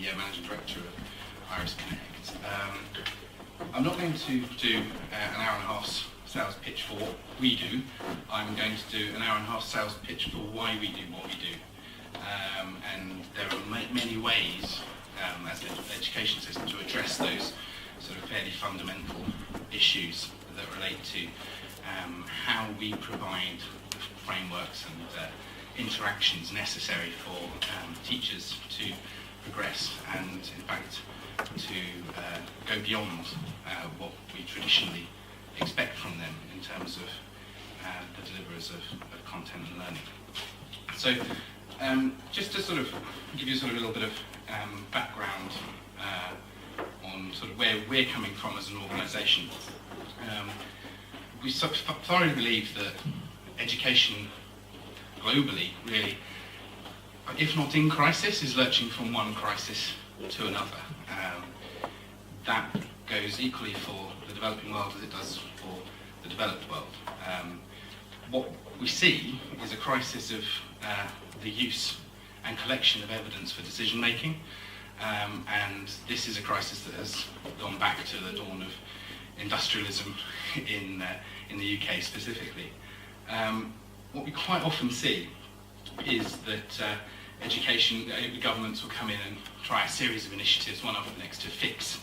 the Managing Director of Iris Connect. I'm not going to do an hour and a half sales pitch for what we do. I'm going to do an hour and a half sales pitch for why we do what we do. And there are many ways as an education system to address those sort of fairly fundamental issues that relate to how we provide frameworks and interactions necessary for teachers to progress and, in fact, to go beyond what we traditionally expect from them in terms of the deliverers of content and learning. So, just to sort of give you sort of a little bit of background on sort of where we're coming from as an organisation, we thoroughly believe that education globally, really, if not in crisis, is lurching from one crisis to another. That goes equally for the developing world as it does for the developed world. What we see is a crisis of the use and collection of evidence for decision making, and this is a crisis that has gone back to the dawn of industrialism in the UK specifically. What we quite often see is that governments will come in and try a series of initiatives, one after the next, to fix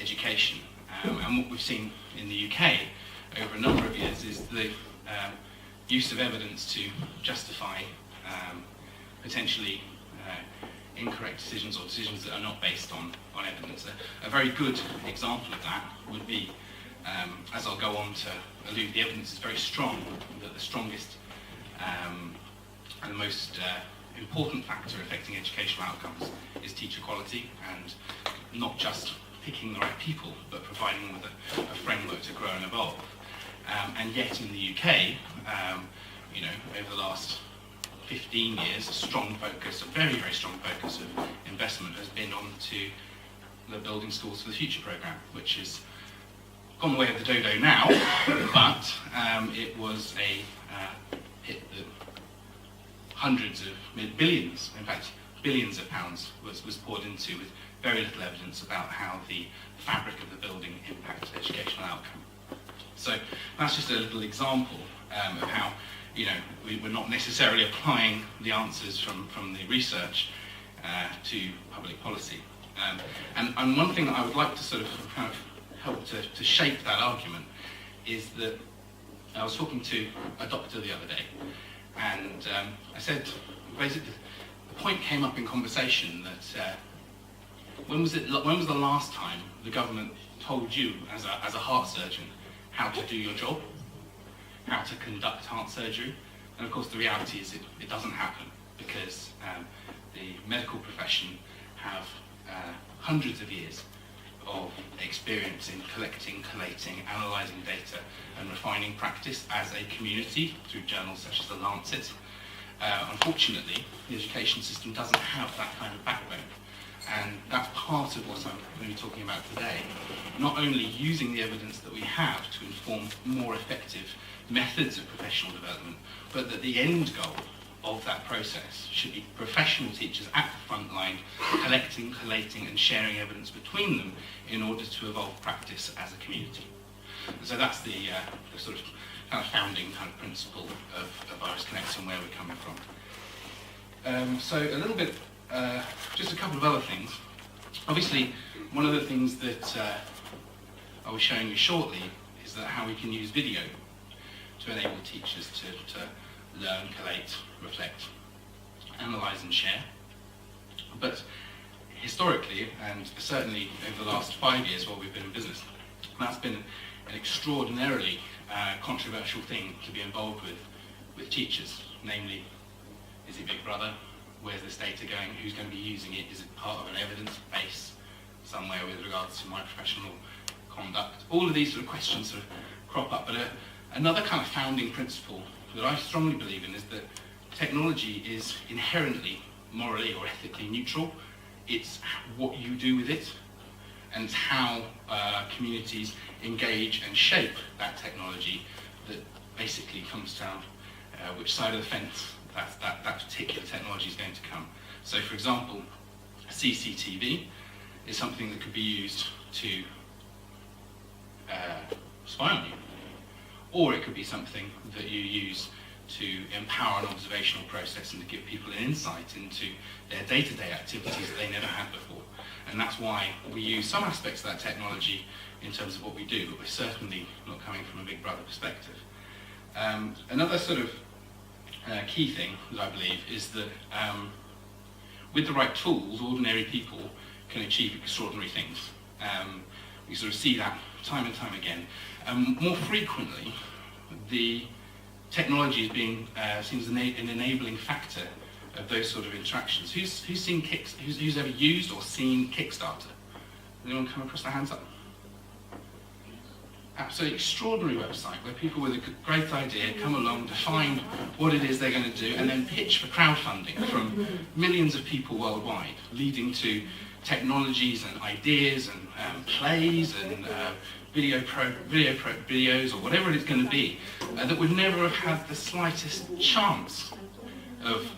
education. And what we've seen in the UK over a number of years is the use of evidence to justify potentially incorrect decisions or decisions that are not based on evidence. A very good example of that would be, as I'll go on to allude, the evidence is very strong that the strongest and the most important factor affecting educational outcomes is teacher quality, and not just picking the right people, but providing them with a framework to grow and evolve. And yet in the UK, over the last 15 years, a very, very strong focus of investment has been on to the Building Schools for the Future programme, which has gone the way of the dodo now, but it was a hit that hundreds of billions, in fact billions of pounds was poured into, with very little evidence about how the fabric of the building impacts educational outcome. So that's just a little example of how we're not necessarily applying the answers from the research to public policy. And one thing that I would like to sort of kind of help to shape that argument is that I was talking to a doctor the other day, and I said, basically, the point came up in conversation that when was the last time the government told you, as a heart surgeon, how to do your job, how to conduct heart surgery? And of course, the reality is it doesn't happen, because the medical profession have hundreds of years of experience in collecting, collating, analysing data and refining practice as a community through journals such as The Lancet. Unfortunately, the education system doesn't have that kind of backbone, and that's part of what I'm going to be talking about today. Not only using the evidence that we have to inform more effective methods of professional development, but that the end goal of that process should be professional teachers at the front line collecting, collating and sharing evidence between them in order to evolve practice as a community. So that's the sort of kind of founding kind of principle of Iris Connect and where we're coming from. So a little bit, just a couple of other things. Obviously, one of the things that I was showing you shortly is that how we can use video to enable teachers to learn, collate, reflect, analyse and share. But historically, and certainly over the last 5 years while we've been in business, that's been an extraordinarily controversial thing to be involved with teachers. Namely, is it Big Brother? Where's this data going? Who's going to be using it? Is it part of an evidence base somewhere with regards to my professional conduct? All of these sort of questions sort of crop up. But another kind of founding principle that I strongly believe in is that technology is inherently morally or ethically neutral. It's what you do with it, and it's how communities engage and shape that technology that basically comes down which side of the fence that particular technology is going to come. So, for example, CCTV is something that could be used to spy on you, or it could be something that you use to empower an observational process and to give people an insight into their day-to-day activities that they never had before. And that's why we use some aspects of that technology in terms of what we do, but we're certainly not coming from a Big Brother perspective. Another sort of key thing that I believe is that with the right tools, ordinary people can achieve extraordinary things. We sort of see that time and time again. More frequently, the technology is being seen as an enabling factor of those sort of interactions. Who's ever used or seen Kickstarter? Anyone come across their hands up? Absolutely extraordinary website where people with a great idea come along, define what it is they're going to do, and then pitch for crowdfunding from millions of people worldwide, leading to technologies and ideas and plays and videos or whatever it's going to be that would never have had the slightest chance of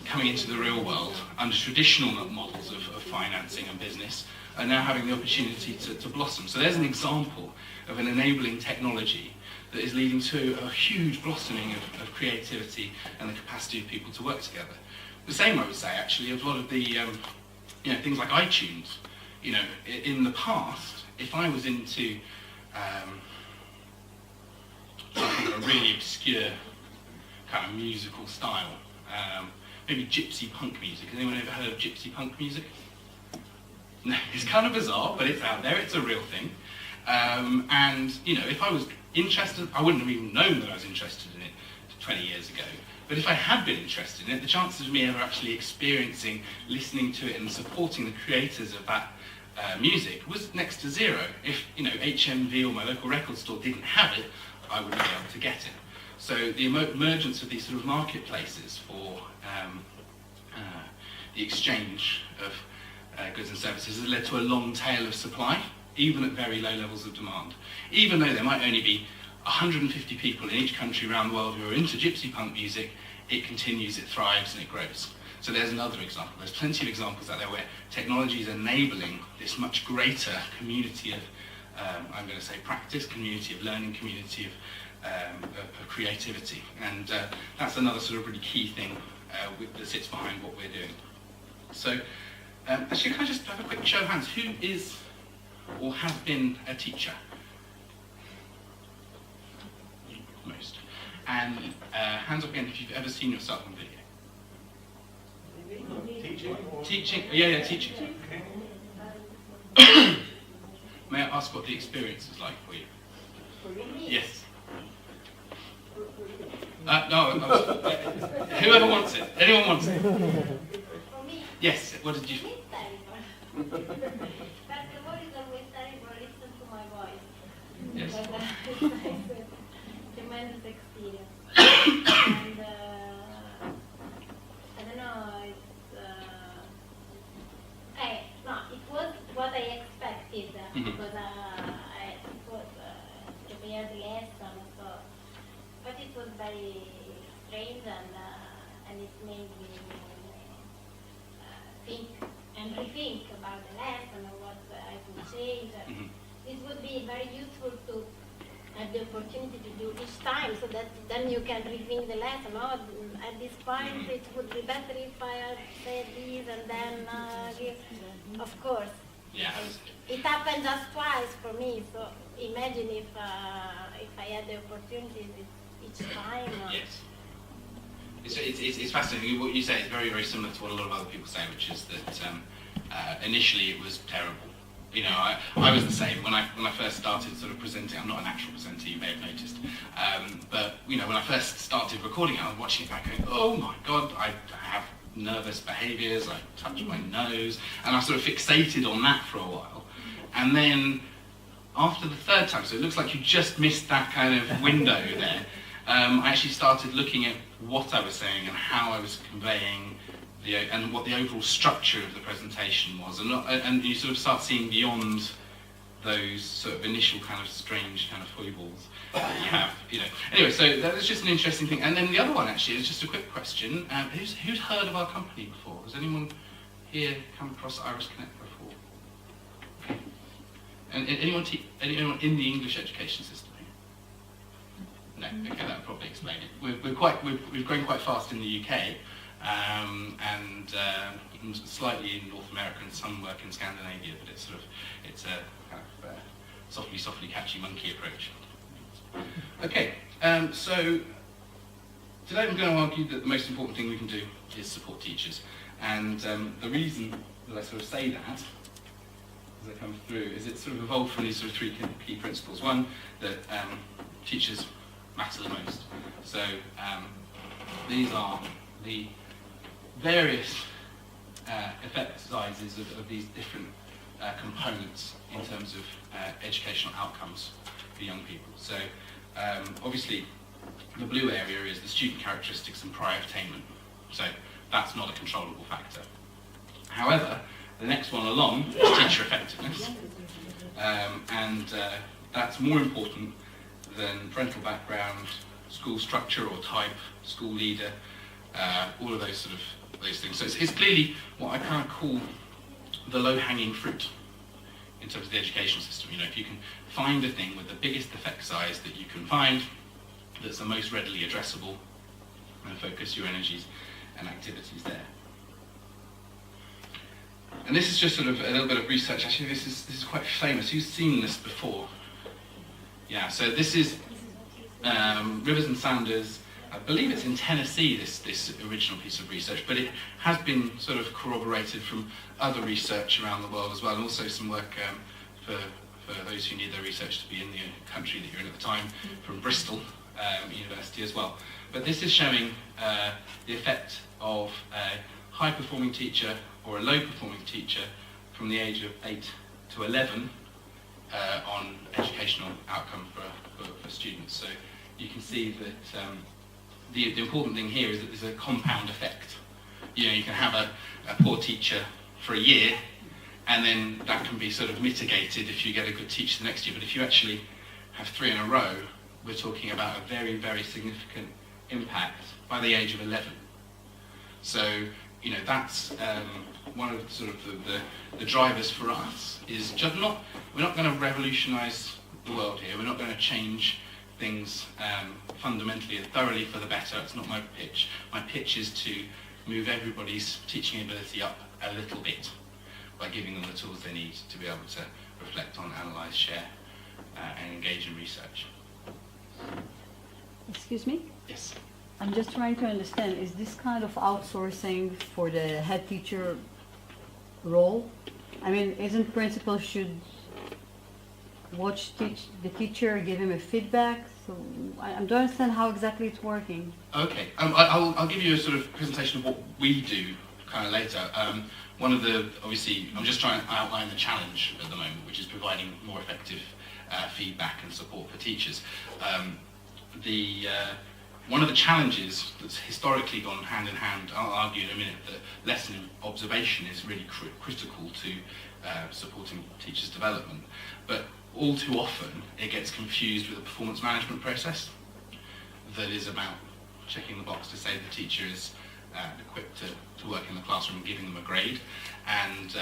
coming into the real world under traditional models of financing and business, are now having the opportunity to blossom. So there's an example of an enabling technology that is leading to a huge blossoming of creativity and the capacity of people to work together. The same, I would say, actually, of a lot of the things like iTunes. In the past, if I was into something of a really obscure kind of musical style, maybe gypsy punk music. Has anyone ever heard of gypsy punk music? No, it's kind of bizarre, but it's out there, it's a real thing. And, if I was interested, I wouldn't have even known that I was interested in it 20 years ago. But if I had been interested in it, the chances of me ever actually experiencing, listening to it and supporting the creators of that music was next to zero. If, HMV or my local record store didn't have it, I wouldn't be able to get it. So the emergence of these sort of marketplaces for the exchange of goods and services has led to a long tail of supply, even at very low levels of demand. Even though there might only be 150 people in each country around the world who are into gypsy punk music, it continues, it thrives, and it grows. So there's another example. There's plenty of examples out there where technology is enabling this much greater community of, I'm going to say, practice, community of learning, community of creativity. And that's another sort of really key thing that sits behind what we're doing. So actually, can I just have a quick show of hands? Who is or has been a teacher? Most. And hands up again if you've ever seen yourself on video. Teaching? Yeah, teaching. Okay. May I ask what the experience is like for you? Yes. No, whoever wants it. Anyone wants it? Yes, what did you... First of all, it's always terrible to listen to my voice. Yes. But it's a tremendous experience. And I don't know, it was what I expected because I prepared the lesson, but it was very strange and it made me think and rethink about the lesson and what I could change. It would be very useful to have the opportunity to do each time so that then you can rethink the lesson. Oh, at this point it would be better if I had said this and then of course. Yeah. It happened just twice for me, so imagine if I had the opportunity each time. Yes. It's fascinating. What you say is very, very similar to what a lot of other people say, which is that initially it was terrible. I was the same when I first started sort of presenting. I'm not an actual presenter, you may have noticed. But when I first started recording it, I was watching it back going, oh my God, I have nervous behaviours, I touch my nose, and I sort of fixated on that for a while. And then after the third time, so it looks like you just missed that kind of window there, I actually started looking at what I was saying and how I was conveying and what the overall structure of the presentation was, and you sort of start seeing beyond those sort of initial kind of strange kind of foibles that you have. Anyway, so that was just an interesting thing. And then the other one actually is just a quick question: who's heard of our company before? Has anyone here come across Iris Connect before? Okay. And anyone in the English education system here? No. Okay, that would probably explain it. We've grown quite fast in the UK, and slightly in North America, and some work in Scandinavia. But it's a kind of softly catchy monkey approach. Okay. So today I'm going to argue that the most important thing we can do is support teachers. And the reason that I sort of say that, as I come through, is it's sort of evolved from these sort of three key principles. One, that teachers matter the most. So these are the various effect sizes of these different components in terms of educational outcomes for young people. So obviously, the blue area is the student characteristics and prior attainment. So that's not a controllable factor. However, the next one along is teacher effectiveness. And that's more important than parental background, school structure or type, school leader, all of those things. So it's clearly what I kind of call the low-hanging fruit in terms of the education system. You know, if you can find the thing with the biggest effect size that you can find, that's the most readily addressable, and focus your energies and activities there. And this is just sort of a little bit of research. Actually, this is quite famous. Who's seen this before? Yeah. So this is Rivers and Sanders. I believe it's in Tennessee. This original piece of research, but it has been sort of corroborated from other research around the world as well, and also some work for those who need their research to be in the country that you're in at the time, from Bristol University as well. But this is showing the effect of a high-performing teacher or a low-performing teacher from the age of 8 to 11 on educational outcome for students. So you can see that the important thing here is that there's a compound effect. You know, you can have a poor teacher for a year, and then that can be sort of mitigated if you get a good teacher the next year. But if you actually have 3 in a row, we're talking about a very, very significant impact by the age of 11. So, you know, that's one of sort of the drivers for us is just we're not going to revolutionise the world here. We're not going to change things fundamentally and thoroughly for the better. It's not my pitch. My pitch is to move everybody's teaching ability up a little bit by giving them the tools they need to be able to reflect on, analyse, share, and engage in research. Excuse me? Yes. I'm just trying to understand, is this kind of outsourcing for the head teacher role? I mean, isn't principal should watch the teacher, give him a feedback? So I don't understand how exactly it's working. Okay, I'll give you a sort of presentation of what we do kind of later. One of the, obviously, I'm just trying to outline the challenge at the moment, which is providing more effective feedback and support for teachers. One of the challenges that's historically gone hand in hand, I'll argue in a minute, that lesson observation is really critical to supporting teachers' development. But all too often it gets confused with a performance management process that is about checking the box to say the teacher is equipped to work in the classroom and giving them a grade. And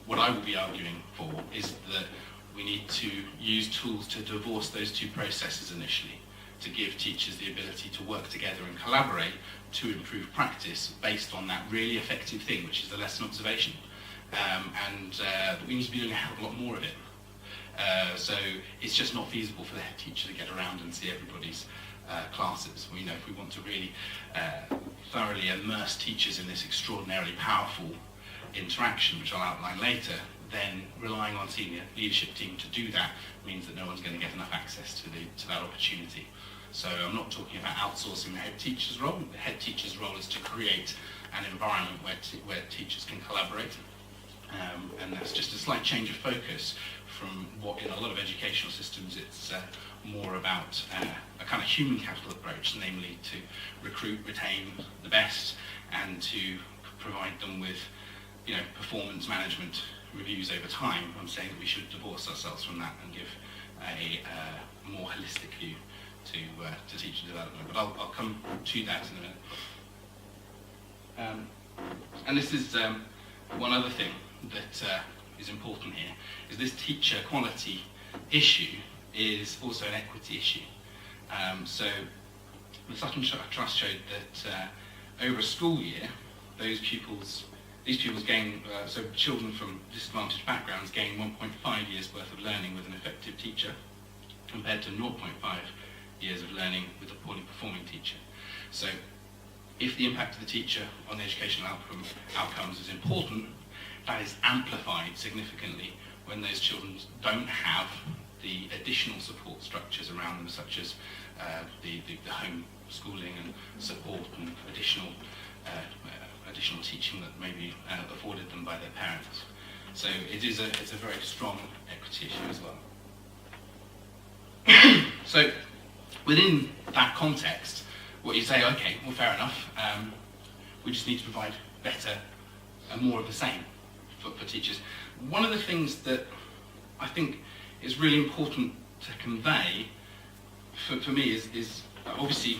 what I will be arguing for is that we need to use tools to divorce those two processes initially, to give teachers the ability to work together and collaborate to improve practice based on that really effective thing, which is the lesson observation. And we need to be doing a hell of a lot more of it. So it's just not feasible for the head teacher to get around and see everybody's classes. We know if we want to really thoroughly immerse teachers in this extraordinarily powerful interaction, which I'll outline later, then relying on senior leadership team to do that means that no one's going to get enough access to that opportunity. So I'm not talking about outsourcing the head teacher's role. The head teacher's role is to create an environment where teachers can collaborate. And that's just a slight change of focus from what in a lot of educational systems it's more about a kind of human capital approach, namely to recruit, retain the best, and to provide them with, you know, performance management reviews over time. I'm saying that we should divorce ourselves from that and give a more holistic view to teacher development. But I'll come to that in a minute. And this is one other thing that is important here is this teacher quality issue is also an equity issue. So the Sutton Trust showed that over a school year, these pupils gain, so children from disadvantaged backgrounds gain 1.5 years worth of learning with an effective teacher, compared to 0.5 years of learning with a poorly performing teacher. So if the impact of the teacher on the educational outcomes is important, that is amplified significantly when those children don't have the additional support structures around them, such as the home schooling and support and additional teaching that may be afforded them by their parents. So it's a very strong equity issue as well. So within that context, what you say, okay, well, fair enough, we just need to provide better and more of the same for teachers. One of the things that I think is really important to convey for me is obviously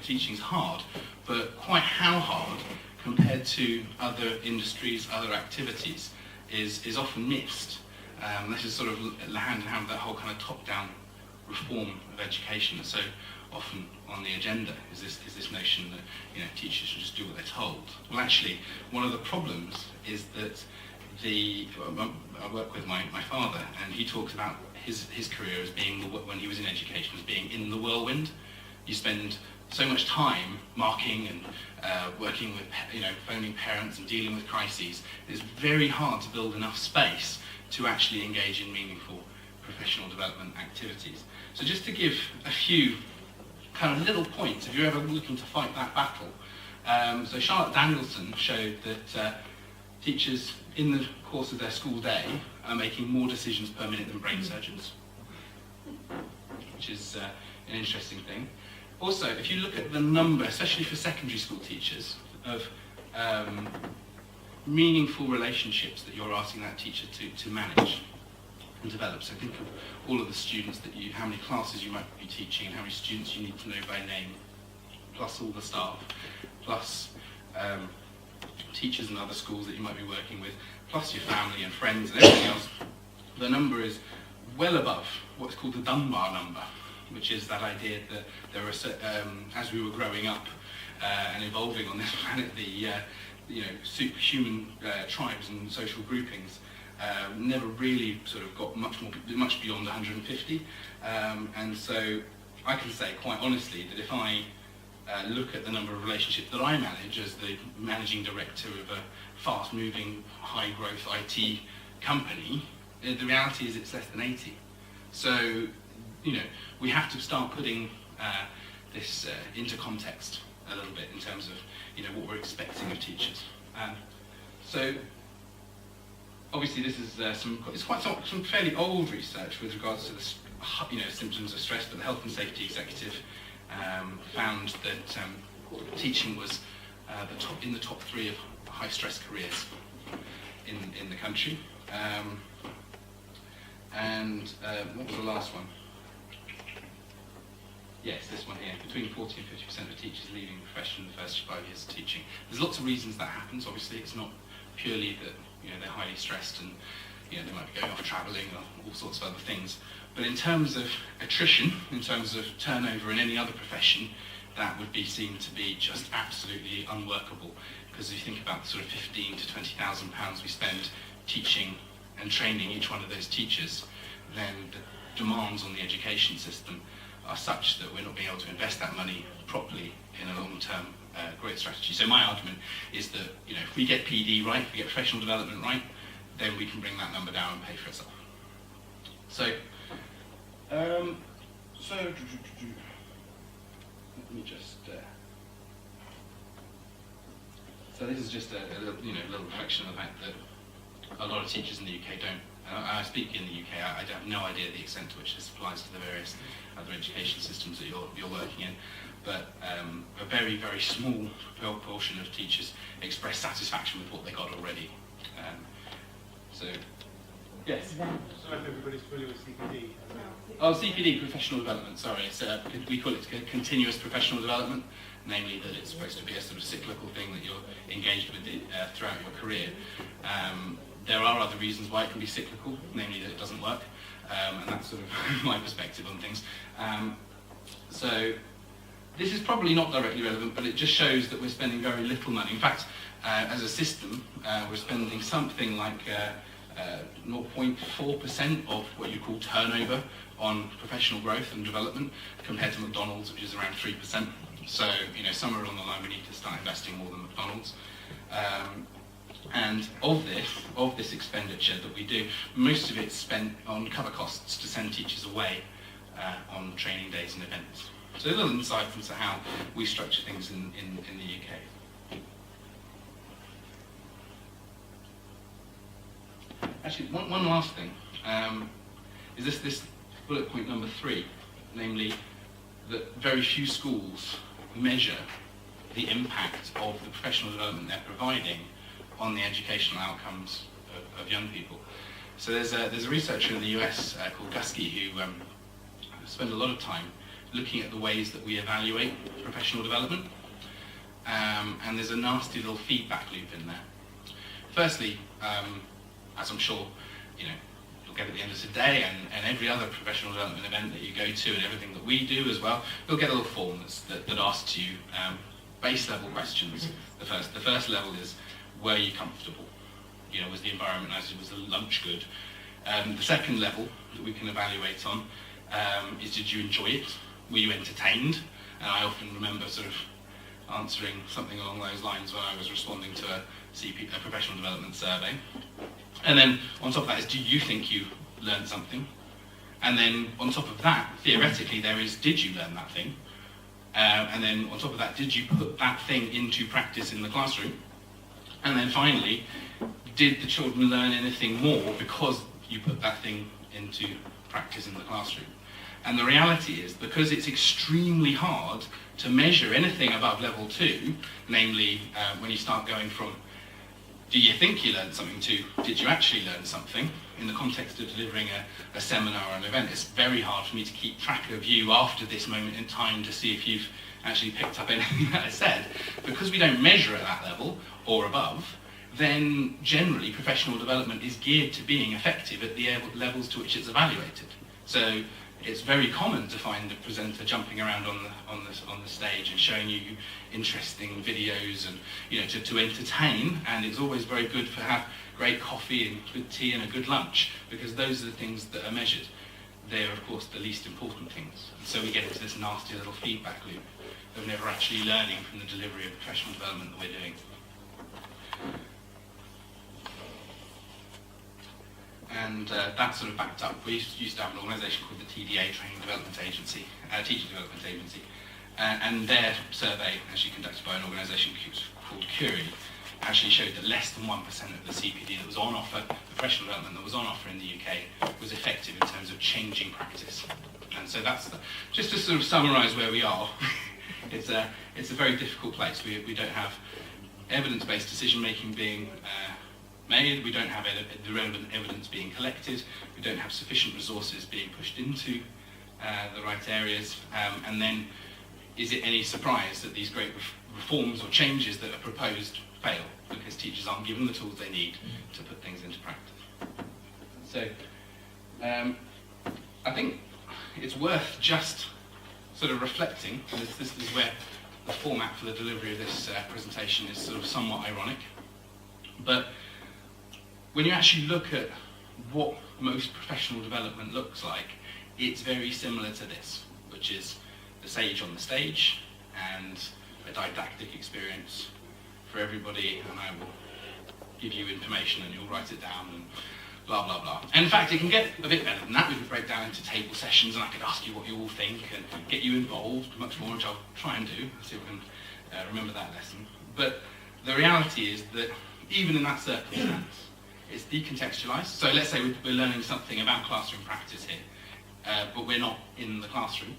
teaching is hard, but quite how hard compared to other industries, other activities, is often missed. This is sort of hand in hand with that whole kind of top-down reform of education that's so often on the agenda, is this notion that teachers should just do what they're told. Well, actually, one of the problems is that I work with my father, and he talks about his career as being, when he was in education, as being in the whirlwind. You spend so much time marking and working with, phoning parents and dealing with crises. It's very hard to build enough space to actually engage in meaningful professional development activities. So just to give a few kind of little points, if you're ever looking to fight that battle. So Charlotte Danielson showed that teachers in the course of their school day are making more decisions per minute than brain surgeons, which is an interesting thing. Also, if you look at the number, especially for secondary school teachers, of meaningful relationships that you're asking that teacher to manage and develop. So think of all of the students how many classes you might be teaching, and how many students you need to know by name, plus all the staff, plus teachers in other schools that you might be working with, plus your family and friends and everything else. The number is well above what's called the Dunbar number, which is that idea that there are, as we were growing up and evolving on this planet, the superhuman tribes and social groupings never really sort of got much beyond 150, and so I can say quite honestly that if I look at the number of relationships that I manage as the managing director of a fast-moving, high-growth IT company, the reality is it's less than 80. So, we have to start putting this into context a little bit in terms of, what we're expecting of teachers. So, obviously, this is it's quite some fairly old research with regards to the, symptoms of stress, but the Health and Safety Executive found that teaching was in the top 3 of high-stress careers in the country. And what was the last one? Yes, this one here. Between 40 and 50% of teachers leaving the profession in the first 5 years of teaching. There's lots of reasons that happens. Obviously, it's not purely that they're highly stressed and they might be going off travelling or all sorts of other things. But in terms of attrition, in terms of turnover in any other profession, that would be seen to be just absolutely unworkable. Because if you think about the sort of £15,000 to £20,000 we spend teaching and training each one of those teachers, then the demands on the education system are such that we're not being able to invest that money properly in a long-term growth strategy. So my argument is that if we get PD right, if we get professional development right, then we can bring that number down and pay for itself. So, let me just. So this is just a little reflection of the fact that a lot of teachers in the UK don't. I speak in the UK. I have no idea the extent to which this applies to the various other education systems that you're working in. But a very, very small proportion of teachers express satisfaction with what they got already. Yes. So if everybody's familiar with CPD. Oh, CPD, professional development. Sorry, we call it continuous professional development, namely that it's supposed to be a sort of cyclical thing that you're engaged with it throughout your career. There are other reasons why it can be cyclical, namely that it doesn't work, and that's sort of my perspective on things. So this is probably not directly relevant, but it just shows that we're spending very little money. In fact, as a system, we're spending something like 0.4% of what you call turnover on professional growth and development, compared to McDonald's, which is around 3%. So, somewhere along the line we need to start investing more than McDonald's. And of this expenditure that we do, most of it's spent on cover costs to send teachers away on training days and events. So a little insight into how we structure things in the UK. Actually, one last thing is this bullet point number 3, namely that very few schools measure the impact of the professional development they're providing on the educational outcomes of young people. So there's a researcher in the US called Guskey who spent a lot of time looking at the ways that we evaluate professional development, and there's a nasty little feedback loop in there. Firstly, as I'm sure you'll get at the end of today, and every other professional development event that you go to, and everything that we do as well, you'll get a little form that asks you base level questions. The first level is, were you comfortable? Was the environment nice? Was the lunch good? The second level that we can evaluate on is, did you enjoy it? Were you entertained? And I often remember sort of answering something along those lines when I was responding to a professional development survey. And then on top of that is, do you think you learned something? And then on top of that, theoretically, there is, did you learn that thing? And then on top of that, did you put that thing into practice in the classroom? And then finally, did the children learn anything more because you put that thing into practice in the classroom? And the reality is, because it's extremely hard to measure anything above level 2, namely when you start going from, do you think you learned something, to did you actually learn something, in the context of delivering a seminar or an event, it's very hard for me to keep track of you after this moment in time to see if you've actually picked up anything that I said. Because we don't measure at that level or above, then generally professional development is geared to being effective at the levels to which it's evaluated. So it's very common to find the presenter jumping around on the stage and showing you interesting videos and to entertain, and it's always very good to have great coffee and good tea and a good lunch, because those are the things that are measured. They're of course the least important things. And so we get into this nasty little feedback loop of never actually learning from the delivery of professional development that we're doing. And that's sort of backed up. We used to have an organisation called the TDA, Training Development Agency, Teacher Development Agency, and their survey, actually conducted by an organisation called Curie, actually showed that less than 1% of the CPD that was on offer, the professional development that was on offer in the UK, was effective in terms of changing practice. And so that's just to sort of summarise where we are. It's a very difficult place. We don't have evidence-based decision-making being made, we don't have the relevant evidence being collected, we don't have sufficient resources being pushed into the right areas, and then is it any surprise that these great reforms or changes that are proposed fail because teachers aren't given the tools they need to put things into practice? So I think it's worth just sort of reflecting, and this is where the format for the delivery of this presentation is sort of somewhat ironic, but when you actually look at what most professional development looks like, it's very similar to this, which is the sage on the stage and a didactic experience for everybody, and I will give you information and you'll write it down and blah, blah, blah. And in fact, it can get a bit better than that. We could break down into table sessions and I could ask you what you all think and get you involved much more, which I'll try and do, see if I can remember that lesson. But the reality is that even in that circumstance, it's decontextualized. So let's say we're learning something about classroom practice here, but we're not in the classroom.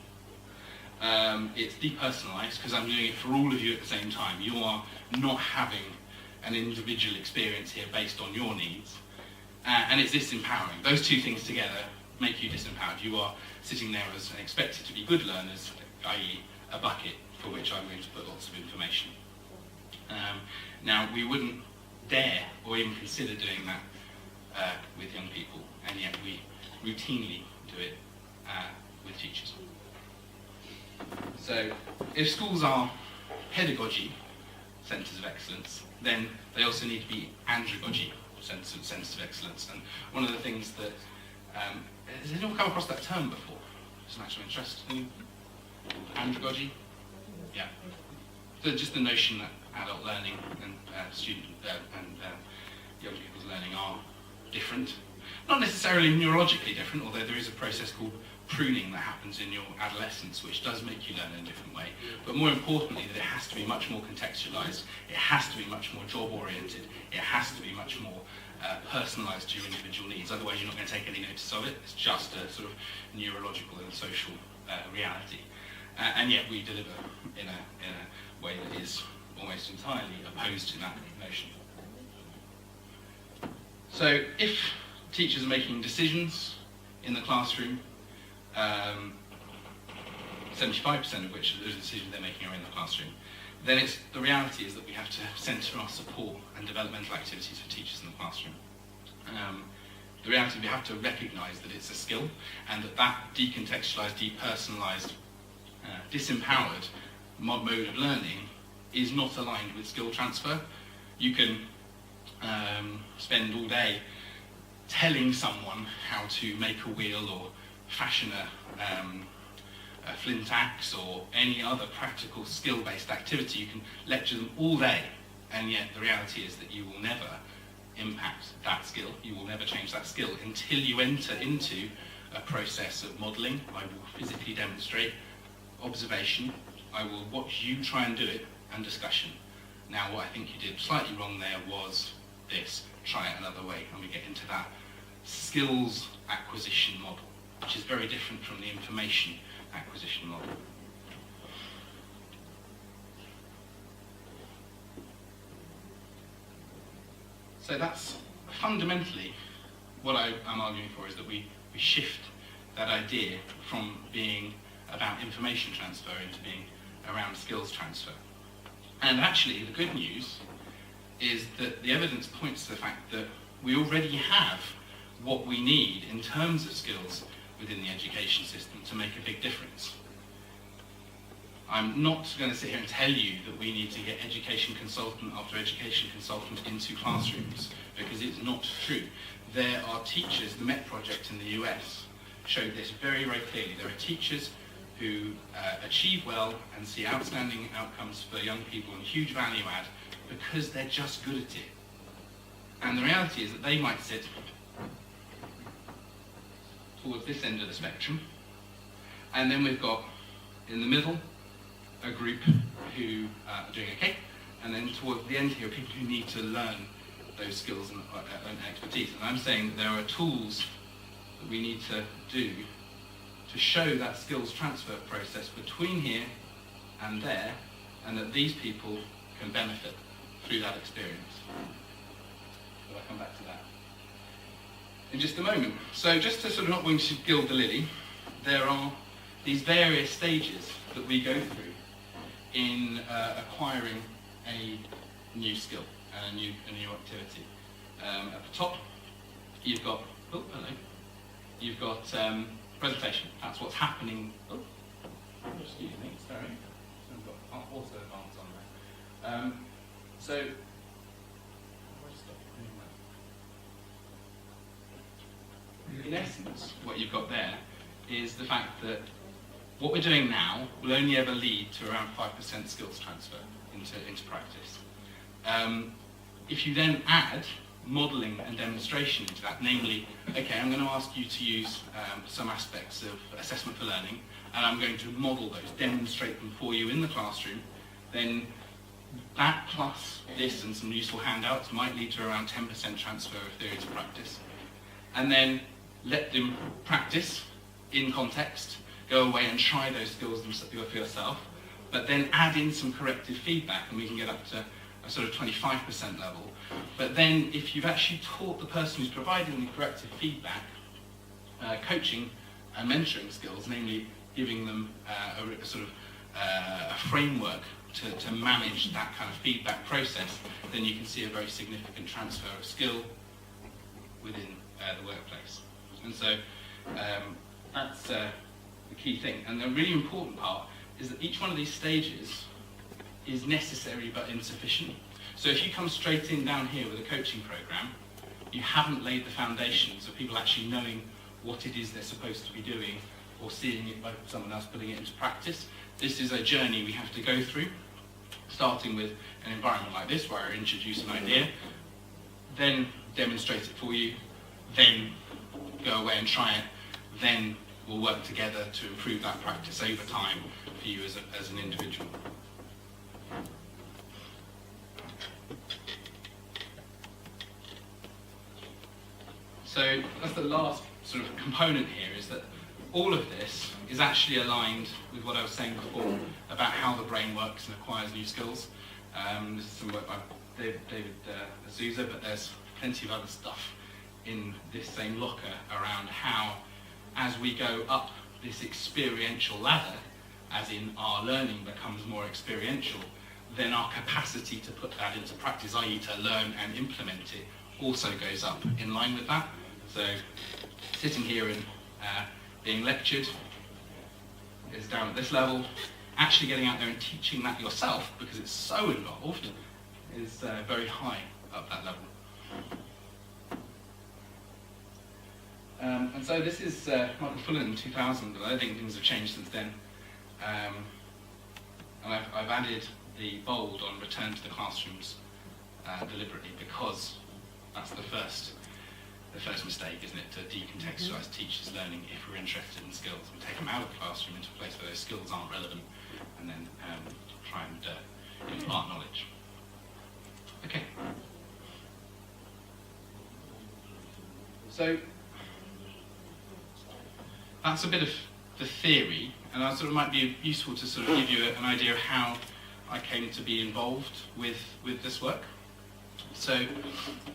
It's depersonalized because I'm doing it for all of you at the same time. You are not having an individual experience here based on your needs. And it's disempowering. Those two things together make you disempowered. You are sitting there as expected to be good learners, i.e. a bucket for which I'm going to put lots of information. Now, we wouldn't dare or even consider doing that with young people, and yet we routinely do it with teachers. So, if schools are pedagogy centres of excellence, then they also need to be andragogy centres of excellence. And one of the things that has anyone come across that term before? Just an actual interest in andragogy? Yeah. So just the notion that adult learning and young people's learning are different. Not necessarily neurologically different, although there is a process called pruning that happens in your adolescence, which does make you learn in a different way. But more importantly, that it has to be much more contextualised, it has to be much more job-oriented, it has to be much more personalised to your individual needs. Otherwise, you're not going to take any notice of it. It's just a sort of neurological and social reality. And yet we deliver in a way that is almost entirely opposed to that notion. So if teachers are making decisions in the classroom, 75% of which the decisions they're making are in the classroom, then the reality is that we have to centre our support and developmental activities for teachers in the classroom. The reality is we have to recognise that it's a skill, and that decontextualised, depersonalised, disempowered mode of learning is not aligned with skill transfer. You can spend all day telling someone how to make a wheel or fashion a flint axe or any other practical skill-based activity. You can lecture them all day, and yet the reality is that you will never impact that skill. You will never change that skill until you enter into a process of modelling. I will physically demonstrate, observation, I will watch you try and do it, and discussion. Now, what I think you did slightly wrong there was this, try it another way, and we get into that skills acquisition model, which is very different from the information acquisition model. So that's fundamentally what I'm arguing for, is that we shift that idea from being about information transfer into being around skills transfer. And actually, the good news is that the evidence points to the fact that we already have what we need in terms of skills within the education system to make a big difference. I'm not going to sit here and tell you that we need to get education consultant after education consultant into classrooms, because it's not true. There are teachers, the MET project in the US showed this very, very clearly. There are teachers who achieve well and see outstanding outcomes for young people and huge value add because they're just good at it. And the reality is that they might sit towards this end of the spectrum, and then we've got in the middle a group who are doing okay, and then towards the end here people who need to learn those skills and expertise. And I'm saying that there are tools that we need to do to show that skills transfer process between here and there, and that these people can benefit through that experience. So I'll come back to that in just a moment. So just to sort of not want to gild the lily, there are these various stages that we go through in acquiring a new skill and a new activity. At the top, you've got, you've got presentation. That's what's happening. Oh, excuse me, sorry. I've got auto advance on there. So, in essence, what you've got there is the fact that what we're doing now will only ever lead to around 5% skills transfer into practice. If you then add modelling and demonstration into that, namely, okay, I'm going to ask you to use some aspects of assessment for learning, and I'm going to model those, demonstrate them for you in the classroom, then that plus this and some useful handouts might lead to around 10% transfer of theory to practice. And then let them practice in context, go away and try those skills for yourself, but then add in some corrective feedback, and we can get up to a sort of 25% level. But then if you've actually taught the person who's providing the corrective feedback coaching and mentoring skills, namely giving them a framework to manage that kind of feedback process, then you can see a very significant transfer of skill within the workplace. And so that's the key thing. And the really important part is that each one of these stages is necessary but insufficient. So if you come straight in down here with a coaching program, you haven't laid the foundations of people actually knowing what it is they're supposed to be doing or seeing it by someone else putting it into practice. This is a journey we have to go through, starting with an environment like this where I introduce an idea, then demonstrate it for you, then go away and try it, then we'll work together to improve that practice over time for you as an individual. So that's the last sort of component here, is that all of this is actually aligned with what I was saying before about how the brain works and acquires new skills. This is some work by David Azusa, but there's plenty of other stuff in this same locker around how, as we go up this experiential ladder, as in our learning becomes more experiential, then our capacity to put that into practice, i.e. to learn and implement it, also goes up in line with that. So sitting here and being lectured is down at this level. Actually getting out there and teaching that yourself, because it's so involved, is very high up that level. And so this is Michael Fullan in 2000, and I don't think things have changed since then. And I've added the bold on return to the classrooms deliberately, because that's the first mistake, isn't it? To decontextualise teachers' learning if we're interested in skills, and take them out of the classroom into a place where those skills aren't relevant, and then try and impart knowledge. Okay. So that's a bit of the theory, and I sort of might be useful to sort of give you an idea of how I came to be involved with this work. So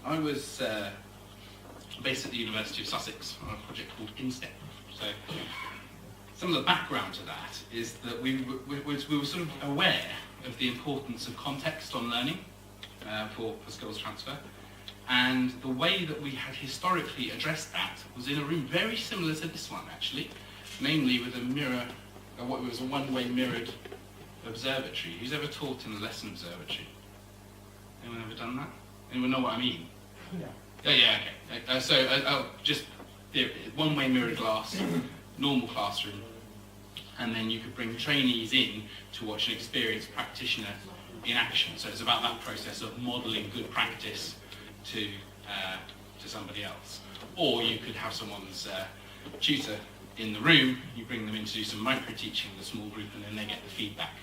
I was based at the University of Sussex on a project called InStep. So some of the background to that is that we were sort of aware of the importance of context on learning for skills transfer. And the way that we had historically addressed that was in a room very similar to this one, actually, namely with a mirror, what was a one-way mirrored observatory. Who's ever taught in a lesson observatory? Anyone ever done that? Anyone know what I mean? Yeah. Yeah, okay. So just one-way mirrored glass, normal classroom, and then you could bring trainees in to watch an experienced practitioner in action. So it's about that process of modelling good practice to somebody else. Or you could have someone's tutor in the room, you bring them in to do some micro-teaching with a small group, and then they get the feedback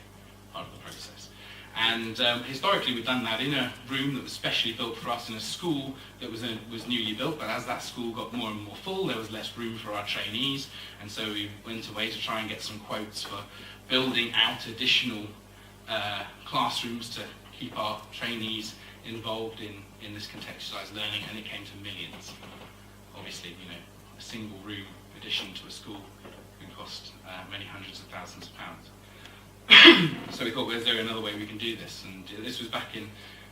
part of the process. And historically we've done that in a room that was specially built for us in a school that was newly built, but as that school got more and more full, there was less room for our trainees, and so we went away to try and get some quotes for building out additional classrooms to keep our trainees involved in this contextualised learning, and it came to millions. Obviously, a single room addition to a school can cost many hundreds of thousands of pounds. So we thought, well, is there another way we can do this? And this was back in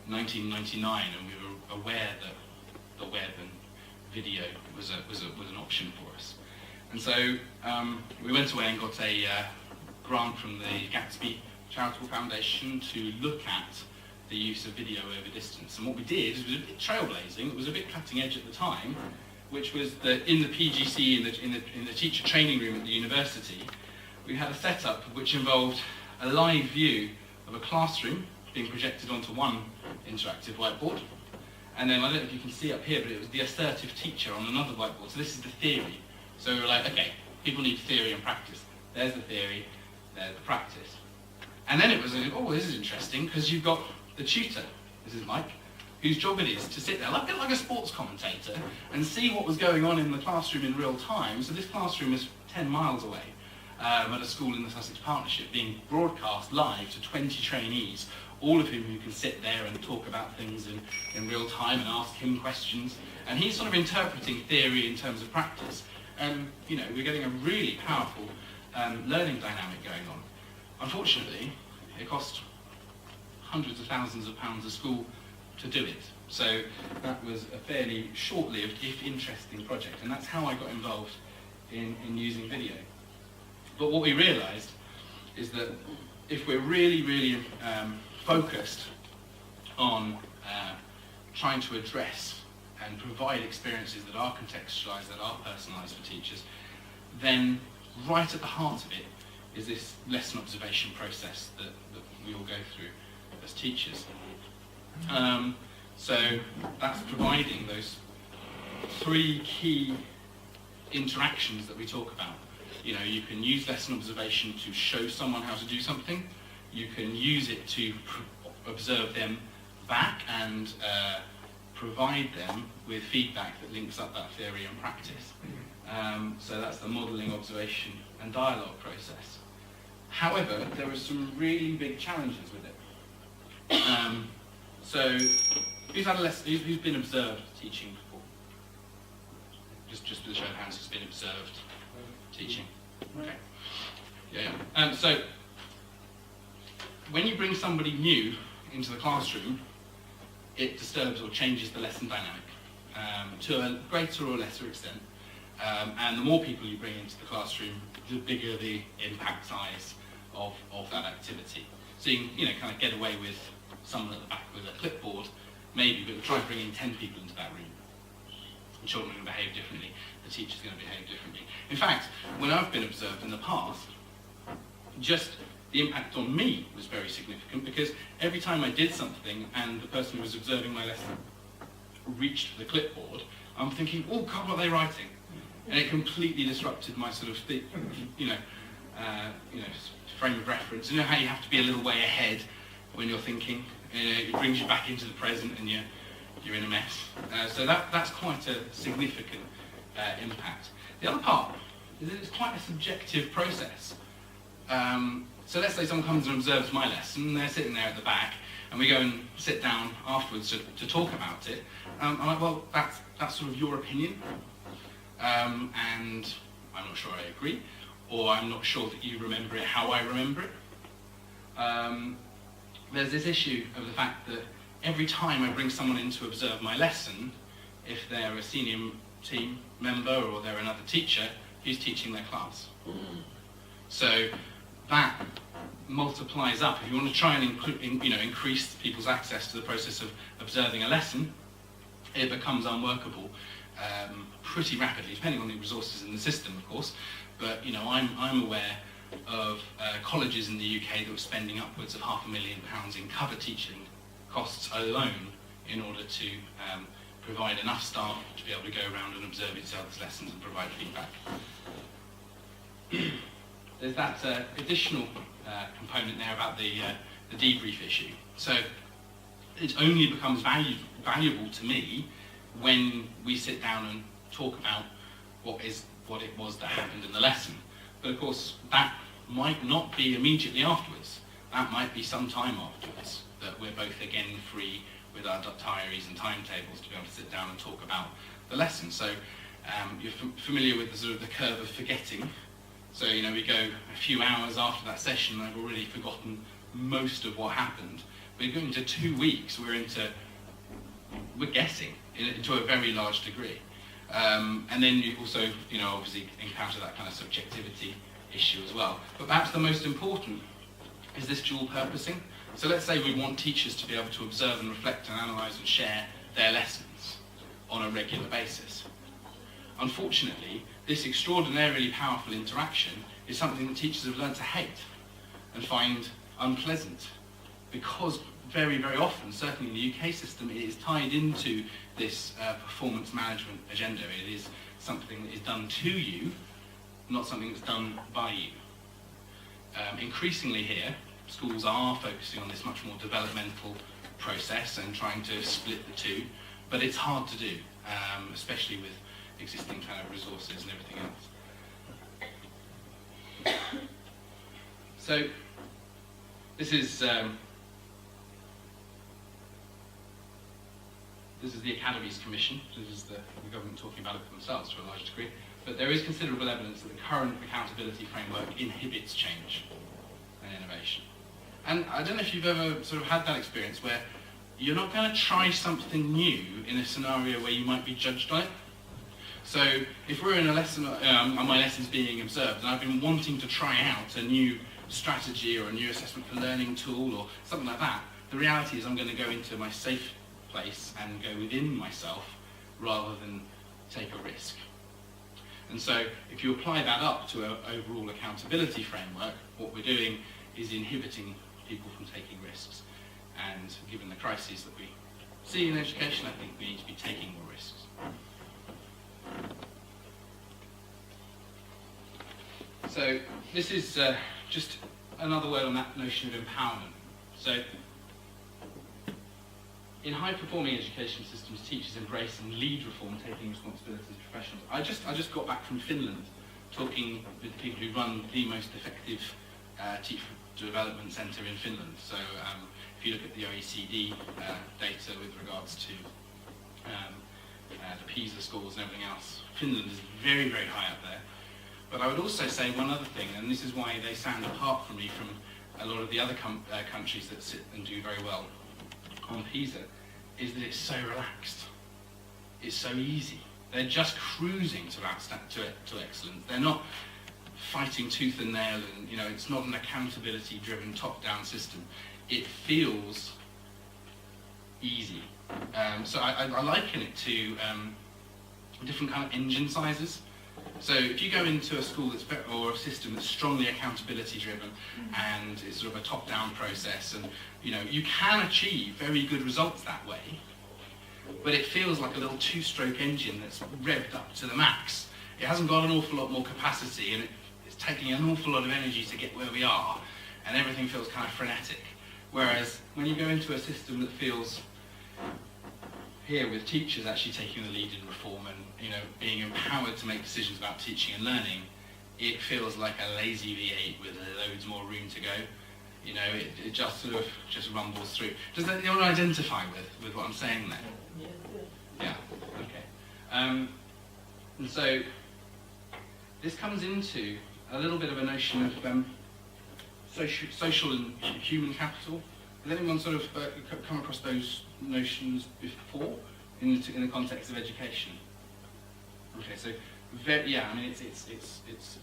1999, and we were aware that the web and video was an option for us. And so we went away and got a grant from the Gatsby Charitable Foundation to look at the use of video over distance. And what we did was a bit trailblazing. It was a bit cutting edge at the time, which was that in the PGC, in the teacher training room at the university, we had a setup which involved a live view of a classroom being projected onto one interactive whiteboard. And then, I don't know if you can see up here, but it was the assertive teacher on another whiteboard. So this is the theory. So we were like, okay, people need theory and practice. There's the theory, there's the practice. And then it was, oh, this is interesting, because you've got the tutor, this is Mike, whose job it is to sit there, a bit like a sports commentator, and see what was going on in the classroom in real time. So this classroom is 10 miles away. At a school in the Sussex Partnership, being broadcast live to 20 trainees, all of whom who can sit there and talk about things in real time and ask him questions. And he's sort of interpreting theory in terms of practice. And, we're getting a really powerful learning dynamic going on. Unfortunately, it cost hundreds of thousands of pounds a school to do it. So that was a fairly short-lived, if interesting project, and that's how I got involved in using video. But what we realised is that if we're really focused on trying to address and provide experiences that are contextualised, that are personalised for teachers, then right at the heart of it is this lesson observation process that we all go through as teachers. So that's providing those three key interactions that we talk about. You know, you can use lesson observation to show someone how to do something. You can use it to observe them back and provide them with feedback that links up that theory and practice. So that's the modelling, observation and dialogue process. However, there are some really big challenges with it. So who's had a lesson, who's been observed teaching before? Just with a show of hands, who's been observed teaching? Okay. Yeah. So when you bring somebody new into the classroom, it disturbs or changes the lesson dynamic to a greater or lesser extent. And the more people you bring into the classroom, the bigger the impact size of that activity. So you can, kind of get away with someone at the back with a clipboard, maybe, but try bringing 10 people into that room. The children are going to behave differently, the teacher's going to behave differently. In fact, when I've been observed in the past, just the impact on me was very significant, because every time I did something and the person who was observing my lesson reached for the clipboard, I'm thinking, oh God, what are they writing? And it completely disrupted my sort of, frame of reference. You know how you have to be a little way ahead when you're thinking? It brings you back into the present and you're in a mess. So that's quite a significant impact. The other part is that it's quite a subjective process. So let's say someone comes and observes my lesson, and they're sitting there at the back, and we go and sit down afterwards to talk about it. I'm like, well, that's sort of your opinion, and I'm not sure I agree, or I'm not sure that you remember it how I remember it. There's this issue of the fact that every time I bring someone in to observe my lesson, if they're a senior team member or they're another teacher, who's teaching their class. So that multiplies up. If you want to try and increase people's access to the process of observing a lesson, it becomes unworkable pretty rapidly, depending on the resources in the system, of course. But I'm aware of colleges in the UK that were spending upwards of £500,000 in cover teaching costs alone in order to provide enough staff to be able to go around and observe each other's lessons and provide feedback. There's that additional component there about the debrief issue. So it only becomes valuable to me when we sit down and talk about what it was that happened in the lesson. But of course, that might not be immediately afterwards. That might be some time afterwards, that we're both again free with our diaries and timetables to be able to sit down and talk about the lesson. So you're familiar with the sort of the curve of forgetting. So we go a few hours after that session, and I've already forgotten most of what happened. We're going into 2 weeks, we're guessing to a very large degree. And then you also, obviously encounter that kind of subjectivity issue as well. But perhaps the most important is this dual purposing. So let's say we want teachers to be able to observe and reflect and analyse and share their lessons on a regular basis. Unfortunately, this extraordinarily powerful interaction is something that teachers have learned to hate and find unpleasant, because very, very often, certainly in the UK system, it is tied into this performance management agenda. It is something that is done to you, not something that's done by you. Increasingly here, schools are focusing on this much more developmental process and trying to split the two, but it's hard to do, especially with existing kind of resources and everything else. So this is the Academies Commission. This is the government talking about it for themselves to a large degree. But there is considerable evidence that the current accountability framework inhibits change and innovation. And I don't know if you've ever sort of had that experience where you're not going to try something new in a scenario where you might be judged on it. So if we're in a lesson, my lesson's being observed, and I've been wanting to try out a new strategy or a new assessment for learning tool or something like that, the reality is I'm going to go into my safe place and go within myself rather than take a risk. And so if you apply that up to an overall accountability framework, what we're doing is inhibiting people from taking risks. And given the crises that we see in education, I think we need to be taking more risks. So this is just another word on that notion of empowerment. So in high-performing education systems, teachers embrace and lead reform, taking responsibility as professionals. I just got back from Finland, talking with the people who run the most effective teacher development centre in Finland. So if you look at the OECD data with regards to the PISA scores and everything else, Finland is very, very high up there. But I would also say one other thing, and this is why they stand apart from me from a lot of the other countries that sit and do very well on PISA, is that it's so relaxed. It's so easy. They're just cruising to excellence. They're not fighting tooth and nail, and it's not an accountability-driven top-down system. It feels easy. So I liken it to different kind of engine sizes. So if you go into a school or a system that's strongly accountability-driven and it's sort of a top-down process, and you can achieve very good results that way, but it feels like a little two-stroke engine that's revved up to the max. It hasn't got an awful lot more capacity, and it's taking an awful lot of energy to get where we are, and everything feels kind of frenetic. Whereas when you go into a system that feels, here with teachers actually taking the lead in reform and being empowered to make decisions about teaching and learning, it feels like a lazy V8 with loads more room to go. It just sort of just rumbles through. Does anyone identify with what I'm saying there? Yeah. Okay. And so this comes into a little bit of a notion of social and human capital. Has anyone sort of come across those notions before in the context of education? Okay, so it's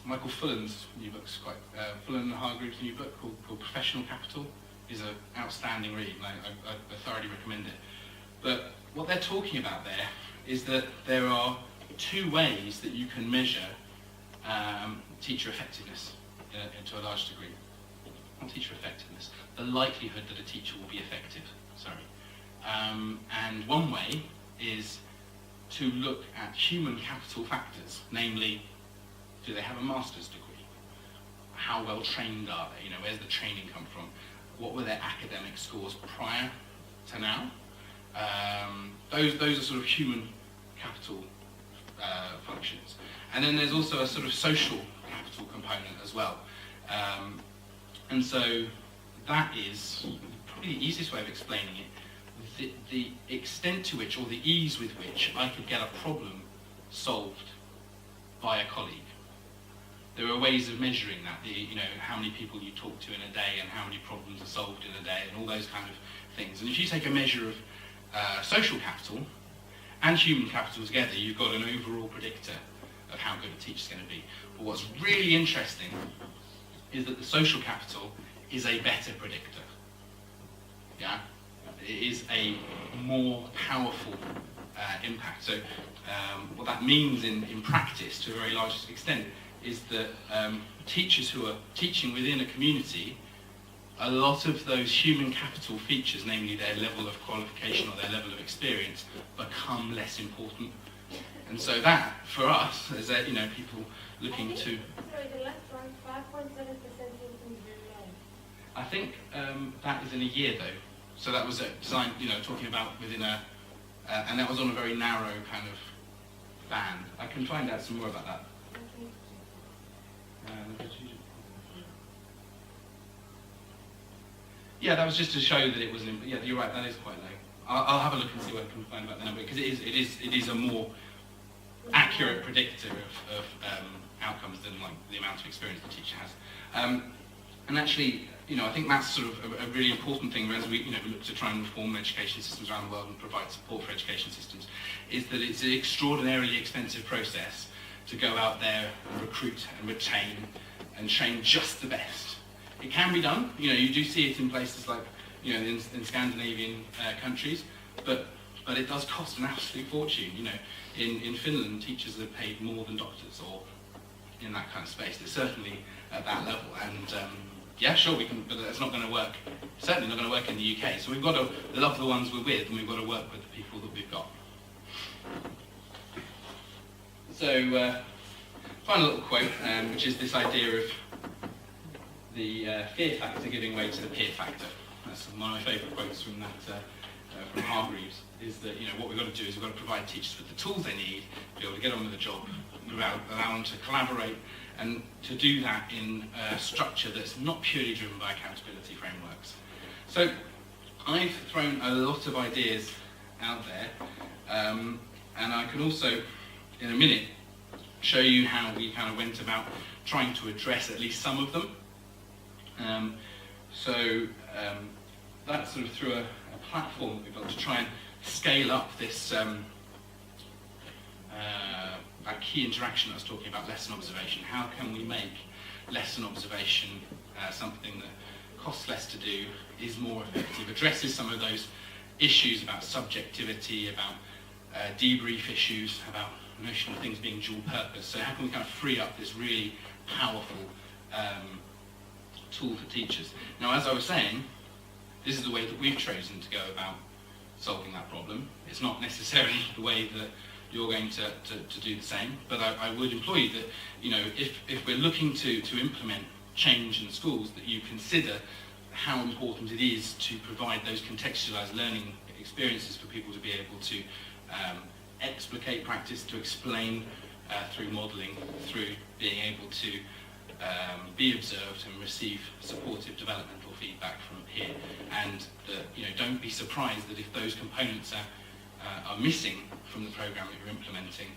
Michael Fullan's new book's quite Fullan and Hargreaves' new book called Professional Capital is an outstanding read, and I thoroughly recommend it. But what they're talking about there is that there are two ways that you can measure teacher effectiveness to a large degree. Not teacher effectiveness, the likelihood that a teacher will be effective, and one way is to look at human capital factors, namely, do they have a master's degree? How well trained are they? Where's the training come from? What were their academic scores prior to now? Those are sort of human capital functions. And then there's also a sort of social capital component as well. And so that is probably the easiest way of explaining it. The extent to which, or the ease with which, I could get a problem solved by a colleague. There are ways of measuring that, how many people you talk to in a day and how many problems are solved in a day and all those kind of things. And if you take a measure of social capital and human capital together, you've got an overall predictor of how good a teacher's going to be. But what's really interesting is that the social capital is a better predictor. Yeah? It is a more powerful impact. So what that means in practice, to a very large extent, is that teachers who are teaching within a community, a lot of those human capital features, namely their level of qualification or their level of experience, become less important. And so that, for us, as people looking to... Sorry, the last one, 5.7% seems very low. I think that is in a year, though. So that was designed, talking about within a... and that was on a very narrow kind of band. I can find out some more about that. Yeah, that was just to show that it was. Yeah, you're right. That is quite low. I'll have a look and see what I can find about the number, because it is a more accurate predictor of outcomes than like the amount of experience the teacher has. And actually, I think that's sort of a really important thing as we look to try and reform education systems around the world and provide support for education systems, is that it's an extraordinarily expensive process to go out there and recruit and retain and train just the best. It can be done. You do see it in places like, in Scandinavian countries, but it does cost an absolute fortune. In Finland, teachers are paid more than doctors, or in that kind of space. They're certainly at that level, and yeah, sure, we can, but that's not going to work. Certainly not going to work in the UK. So we've got to love the ones we're with, and we've got to work with the people that we've got. So, final little quote, which is this idea of the fear factor giving way to the peer factor. That's one of my favourite quotes from that, from Hargreaves, is that what we've got to do is we've got to provide teachers with the tools they need to be able to get on with the job, allow them to collaborate, and to do that in a structure that's not purely driven by accountability frameworks. So I've thrown a lot of ideas out there, and I can also, in a minute, show you how we kind of went about trying to address at least some of them. That's sort of through a platform that we've got to try and scale up this that key interaction I was talking about, lesson observation. How can we make lesson observation something that costs less to do, is more effective, addresses some of those issues about subjectivity, about debrief issues, about the notion of things being dual purpose. So how can we kind of free up this really powerful tool for teachers? Now, as I was saying, this is the way that we've chosen to go about solving that problem. It's not necessarily the way that you're going to do the same, but I would implore you that, if we're looking to implement change in schools, that you consider how important it is to provide those contextualized learning experiences for people to be able to explicate practice, to explain through modelling, through being able to be observed and receive supportive developmental feedback from peer, and that don't be surprised that if those components are missing from the programme that you're implementing,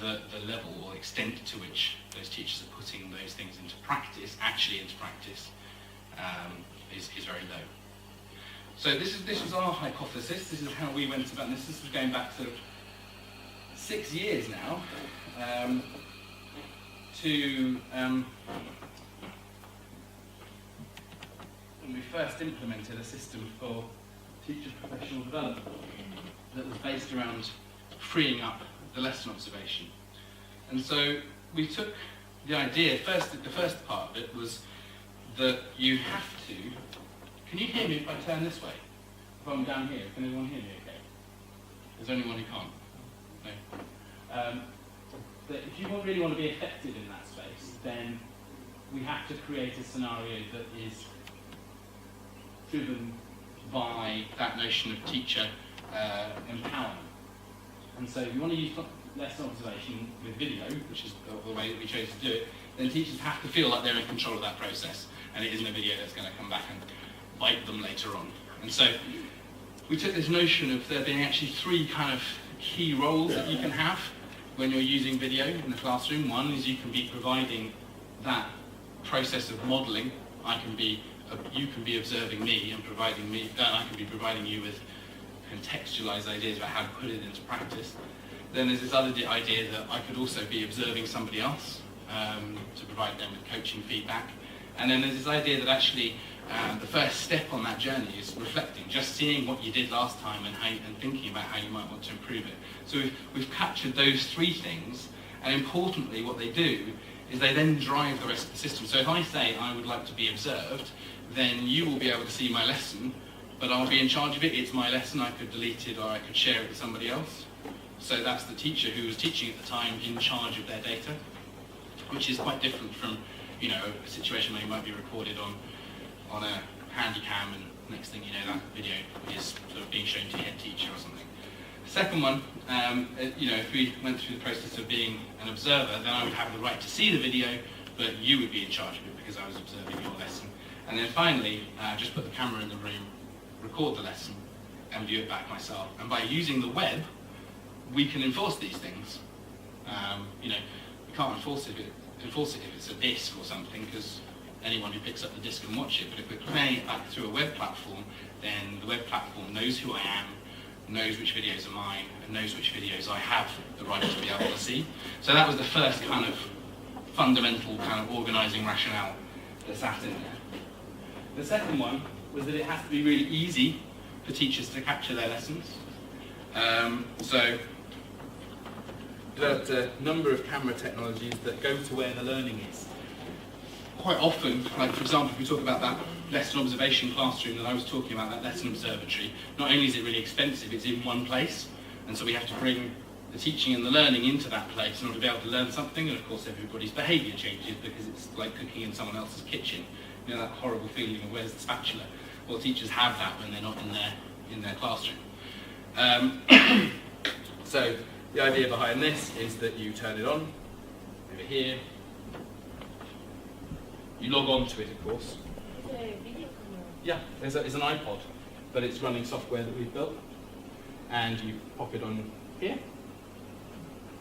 the level or extent to which those teachers are putting those things into practice, is very low. So this was our hypothesis. This is how we went about this. This was going back sort of 6 years now, to when we first implemented a system for teacher professional development that was based around freeing up the lesson observation. And so we took the idea, the first part of it was that you have to, can you hear me if I turn this way? If I'm down here, can anyone hear me okay? There's only one who can't. No. That if you really want to be effective in that space, then we have to create a scenario that is driven by that notion of teacher empowerment. And so if you want to use lesson observation with video, which is the way that we chose to do it, then teachers have to feel like they're in control of that process, and it isn't a video that's going to come back and bite them later on. And so we took this notion of there being actually 3 kind of key roles that you can have when you're using video in the classroom. One is you can be providing that process of modelling. You can be observing me and providing me, I can be providing you with contextualised ideas about how to put it into practice. Then there's this other idea that I could also be observing somebody else to provide them with coaching feedback. And then there's this idea that actually the first step on that journey is reflecting, just seeing what you did last time and thinking about how you might want to improve it. So we've captured those 3 things, and importantly what they do is they then drive the rest of the system. So if I say I would like to be observed, then you will be able to see my lesson, but I'll be in charge of it. It's my lesson. I could delete it or I could share it with somebody else. So that's the teacher who was teaching at the time in charge of their data, which is quite different from a situation where you might be recorded on a handy cam, and next thing you know that video is sort of being shown to your head teacher or something. Second one, if we went through the process of being an observer, then I would have the right to see the video, but you would be in charge of it because I was observing your lesson. And then finally, just put the camera in the room, record the lesson, and view it back myself. And by using the web, we can enforce these things. We can't enforce it if it's a disk or something, because anyone who picks up the disc can watch it. But if we're playing it back through a web platform, then the web platform knows who I am, knows which videos are mine, and knows which videos I have the right to be able to see. So that was the first kind of fundamental kind of organising rationale that sat in there. The second one was that it has to be really easy for teachers to capture their lessons. So developed a number of camera technologies that go to where the learning is. Quite often, like for example, if we talk about that lesson observation classroom that I was talking about, that lesson observatory, not only is it really expensive, it's in one place, and so we have to bring the teaching and the learning into that place in order to be able to learn something, and of course everybody's behaviour changes because it's like cooking in someone else's kitchen. You know, that horrible feeling of where's the spatula? Well, teachers have that when they're not in their classroom. So the idea behind this is that you turn it on over here. You log on to it, of course. Is there a video camera? Yeah, it's an iPod, but it's running software that we've built. And you pop it on here,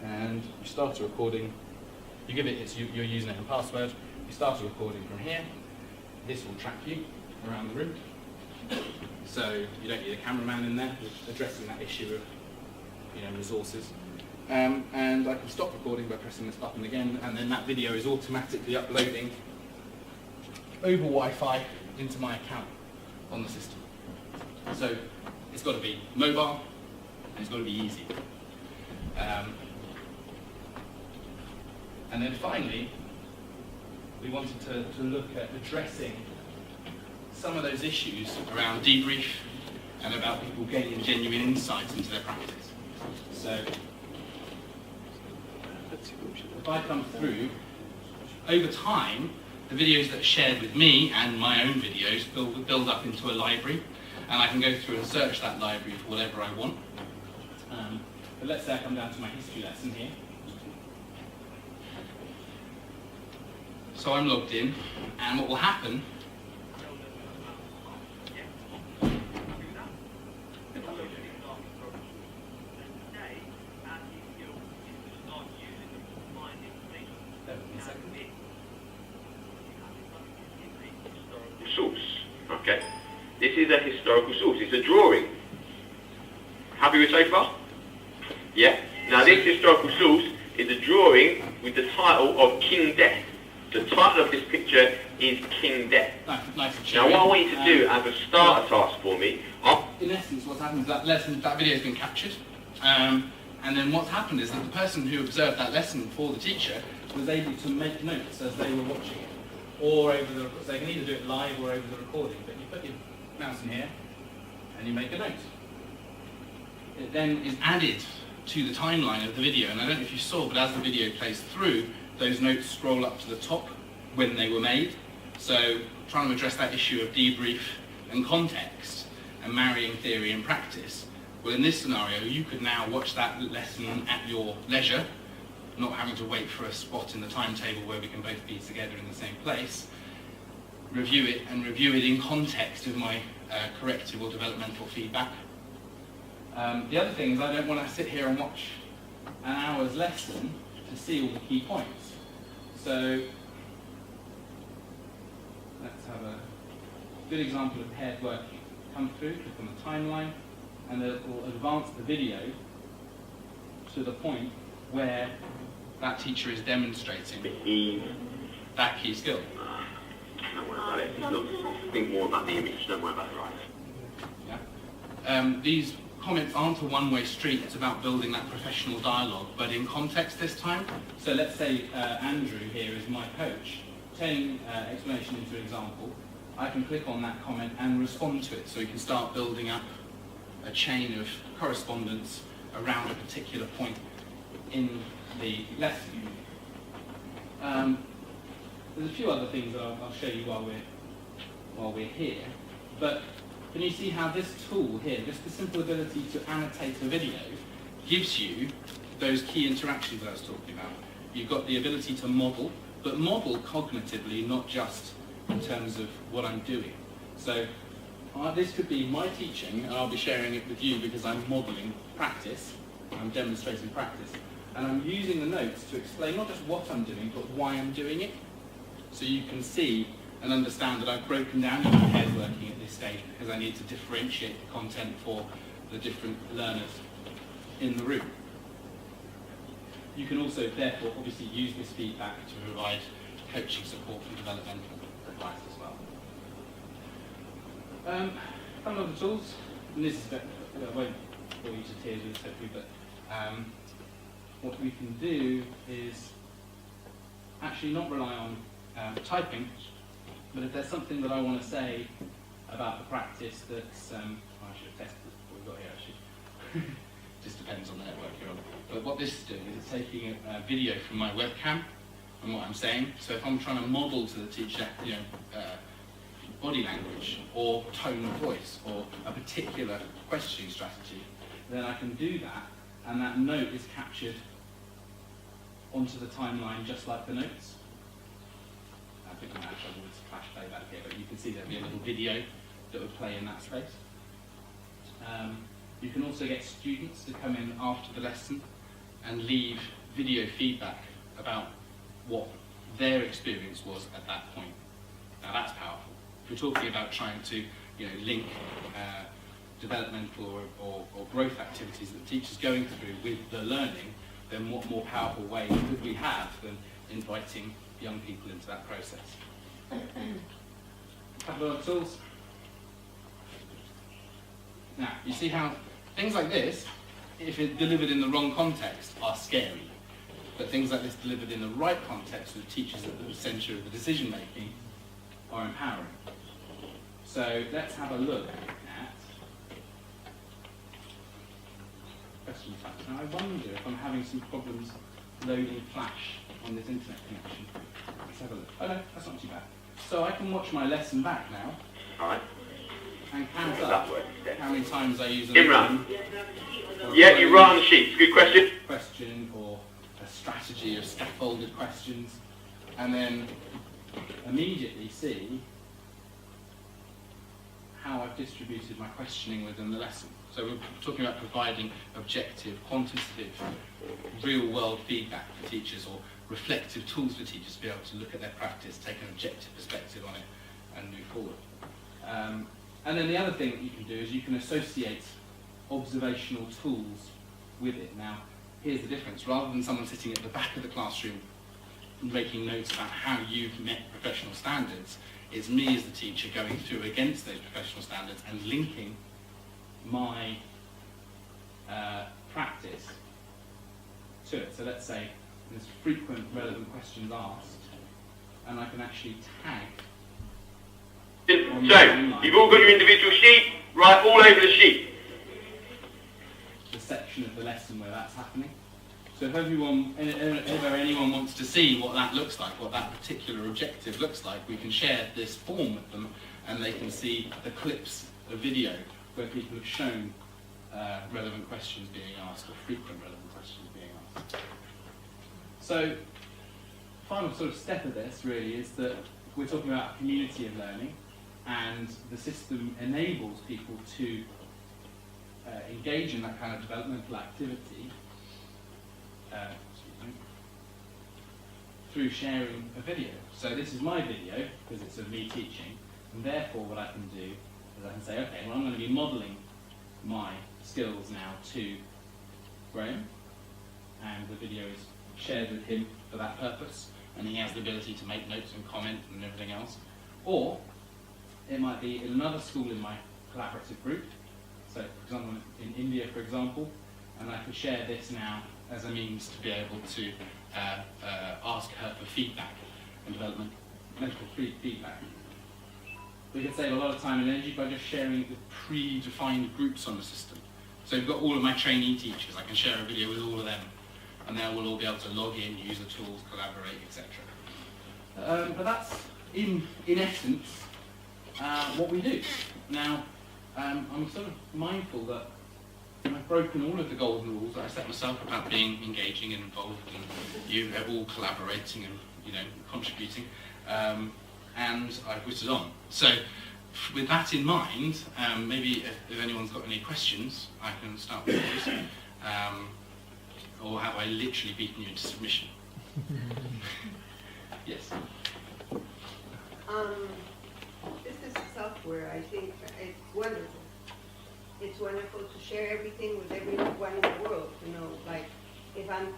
and you start a recording. You give it your username and password. You start a recording from here. This will track you around the room. So you don't need a cameraman in there. We're addressing that issue of resources. And I can stop recording by pressing this button again, and then that video is automatically uploading over Wi-Fi into my account on the system. So it's got to be mobile, and it's got to be easy. And then finally, we wanted to look at addressing some of those issues around debrief and about people gaining genuine insights into their practice. So if I come through, over time, the videos that are shared with me and my own videos build up into a library, and I can go through and search that library for whatever I want. But let's say I come down to my history lesson here. So I'm logged in, and what will happen source. Okay, this is a historical source. It's a drawing. Happy with so far? Yeah. Now this historical source is a drawing with the title of King Death. The title of this picture is King Death. Nice and Now what I want you to do as a starter task for me, in essence what's happened is that video has been captured, and then what's happened is that the person who observed that lesson for the teacher was able to make notes as they were watching it, or so they can either do it live or over the recording, but you put your mouse in here and you make a note. It then is added to the timeline of the video, and I don't know if you saw, but as the video plays through, those notes scroll up to the top when they were made. So trying to address that issue of debrief and context and marrying theory and practice. Well, in this scenario, you could now watch that lesson at your leisure, not having to wait for a spot in the timetable where we can both be together in the same place, review it in context of my corrective or developmental feedback. The other thing is I don't want to sit here and watch an hour's lesson to see all the key points. So let's have a good example of paired working. Come through, click on the timeline, and it will advance the video to the point where that teacher is demonstrating that key skill. don't worry about it. It's not, think more about the image. Don't worry about the rise. Yeah. These comments aren't a one-way street. It's about building that professional dialogue, but in context this time. So let's say Andrew here is my coach. Turning explanation into an example, I can click on that comment and respond to it, so we can start building up a chain of correspondence around a particular point in the lesson. There's a few other things that I'll show you while we're here, but can you see how this tool here, just the simple ability to annotate a video, gives you those key interactions that I was talking about. You've got the ability to model, but model cognitively, not just in terms of what I'm doing. So this could be my teaching, and I'll be sharing it with you because I'm modeling practice, I'm demonstrating practice, and I'm using the notes to explain not just what I'm doing, but why I'm doing it. So you can see and understand that I've broken down into pairs working at this stage because I need to differentiate the content for the different learners in the room. You can also, therefore, obviously use this feedback to provide coaching support and developmental advice as well. A couple of the tools, and this is, I won't bore you to tears with this hopefully, but what we can do is actually not rely on typing, but if there's something that I want to say about the practice that's, I should have tested this before we got here actually. Just depends on the network you're on. But what this is doing is it's taking a video from my webcam and what I'm saying. So if I'm trying to model to the teacher, body language or tone of voice or a particular questioning strategy, then I can do that, and that note is captured onto the timeline just like the notes. I think I might have trouble with flash playback here, but you can see there'll be a little video that would play in that space. You can also get students to come in after the lesson and leave video feedback about what their experience was at that point. Now that's powerful. If we're talking about trying to link developmental or growth activities that the teacher's going through with the learning, then what more powerful way could we have than inviting young people into that process? A couple of other tools. Now, you see how things like this, if it's delivered in the wrong context, are scary. But things like this delivered in the right context with teachers at the centre of the decision making are empowering. So let's have a look at question types. Now I wonder if I'm having some problems loading Flash on this internet connection. Let's have a look. Oh no, that's not too bad. So I can watch my lesson back now. Alright. And count up how many times I use Imran. Yeah, you write on the sheet. Good question. Question or a strategy of scaffolded questions, and then immediately see how I've distributed my questioning within the lesson. So we're talking about providing objective, quantitative, real-world feedback for teachers, or reflective tools for teachers to be able to look at their practice, take an objective perspective on it, and move forward. And then the other thing that you can do is you can associate observational tools with it. Now, here's the difference. Rather than someone sitting at the back of the classroom making notes about how you've met professional standards, it's me as the teacher going through against those professional standards and linking my practice to it. So let's say there's frequent relevant questions asked, and I can actually tag. So, you've all got your individual sheet, right all over the sheet. The section of the lesson where that's happening. So if anyone wants to see what that looks like, what that particular objective looks like, we can share this form with them, and they can see the clips of video where people have shown relevant questions being asked, or frequent relevant questions being asked. So, final sort of step of this really is that we're talking about a community of learning, and the system enables people to engage in that kind of developmental activity through sharing a video. So this is my video, because it's of me teaching, and therefore what I can do is I can say, okay, well I'm going to be modelling my skills now to Graham, and the video is shared with him for that purpose, and he has the ability to make notes and comment and everything else. Or it might be in another school in my collaborative group, so for example in India for example, and I can share this now as a means to be able to ask her for feedback and developmental feedback. We can save a lot of time and energy by just sharing the predefined groups on the system. So we've got all of my trainee teachers, I can share a video with all of them, and they will all be able to log in, use the tools, collaborate, etc. But that's, in essence, what we do. Now, I'm sort of mindful that I've broken all of the golden rules that I set myself about being engaging and involved, and you are all collaborating and contributing, and I've whittled on. So, with that in mind, maybe if anyone's got any questions, I can start with those. Or have I literally beaten you into submission? Yes. This is software. I think it's wonderful. It's wonderful to share everything with everyone in the world. You know, like if I'm